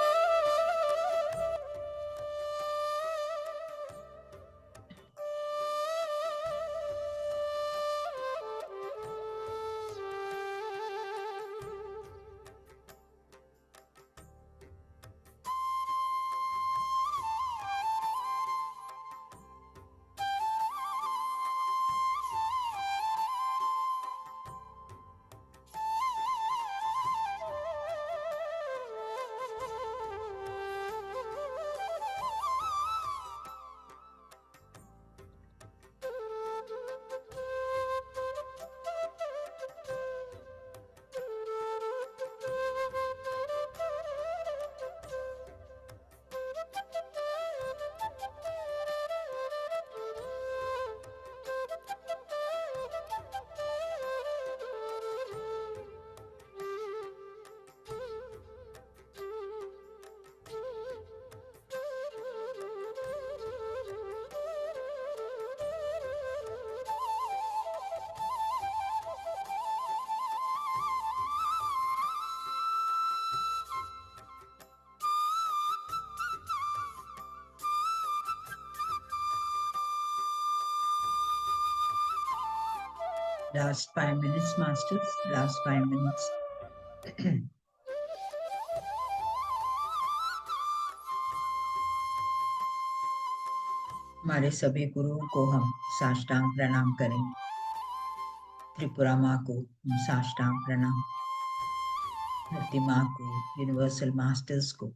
Last 5 minutes, masters. Last 5 minutes. हमारे सभी गुरुओं को हम साष्टांग प्रणाम करें। त्रिपुरा माँ को हम साष्टांग प्रणाम, धरती माँ को, यूनिवर्सल मास्टर्स को,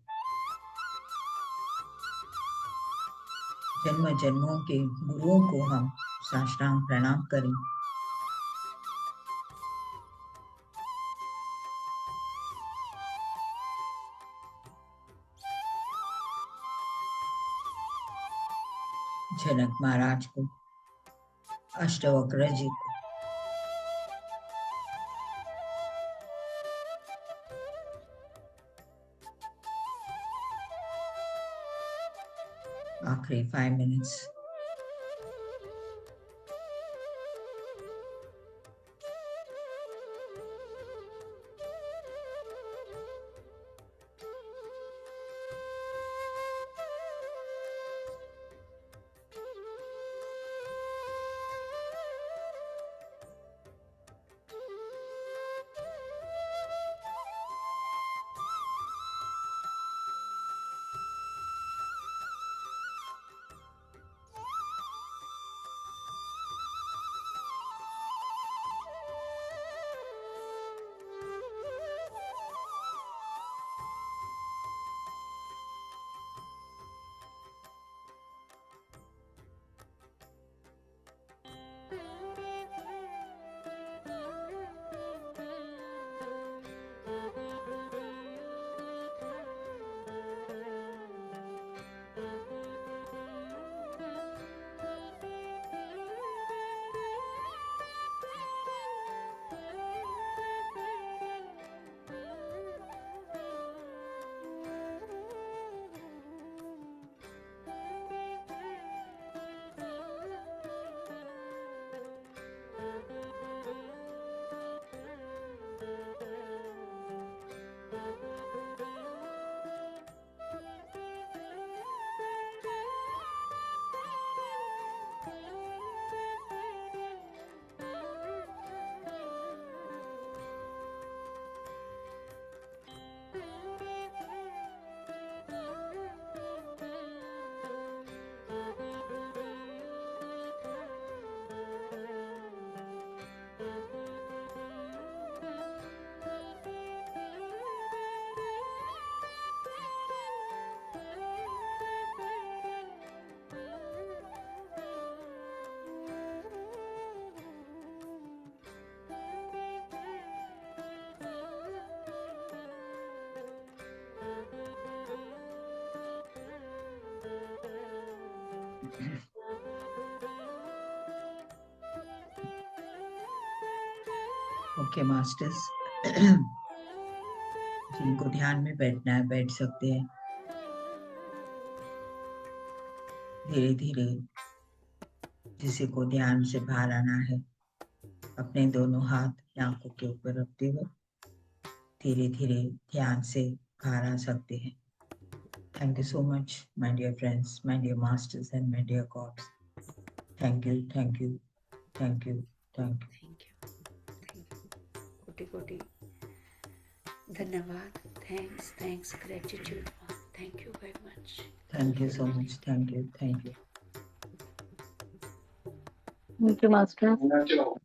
जन्म जन्मों के गुरुओं को हम साष्टांग प्रणाम करें। जनक महाराज को, अष्टवक्र जी को, आखिरी 5 मिनट्स। ओके मास्टर्स, जिनको ध्यान में बैठना है बैठ सकते हैं। धीरे धीरे जिसी को ध्यान से बाहर आना है, अपने दोनों हाथ आंखों के ऊपर रखते हुए धीरे धीरे ध्यान से बाहर आ सकते हैं। Thank you so much, my dear friends, my dear masters and my dear gods. Thank you, thank you, thank you, thank you. Thank you, कोटि कोटि धन्यवाद। Thanks, thanks, gratitude. Thank you very much. Thank you so much. Thank you, thank you. Thank you, Master.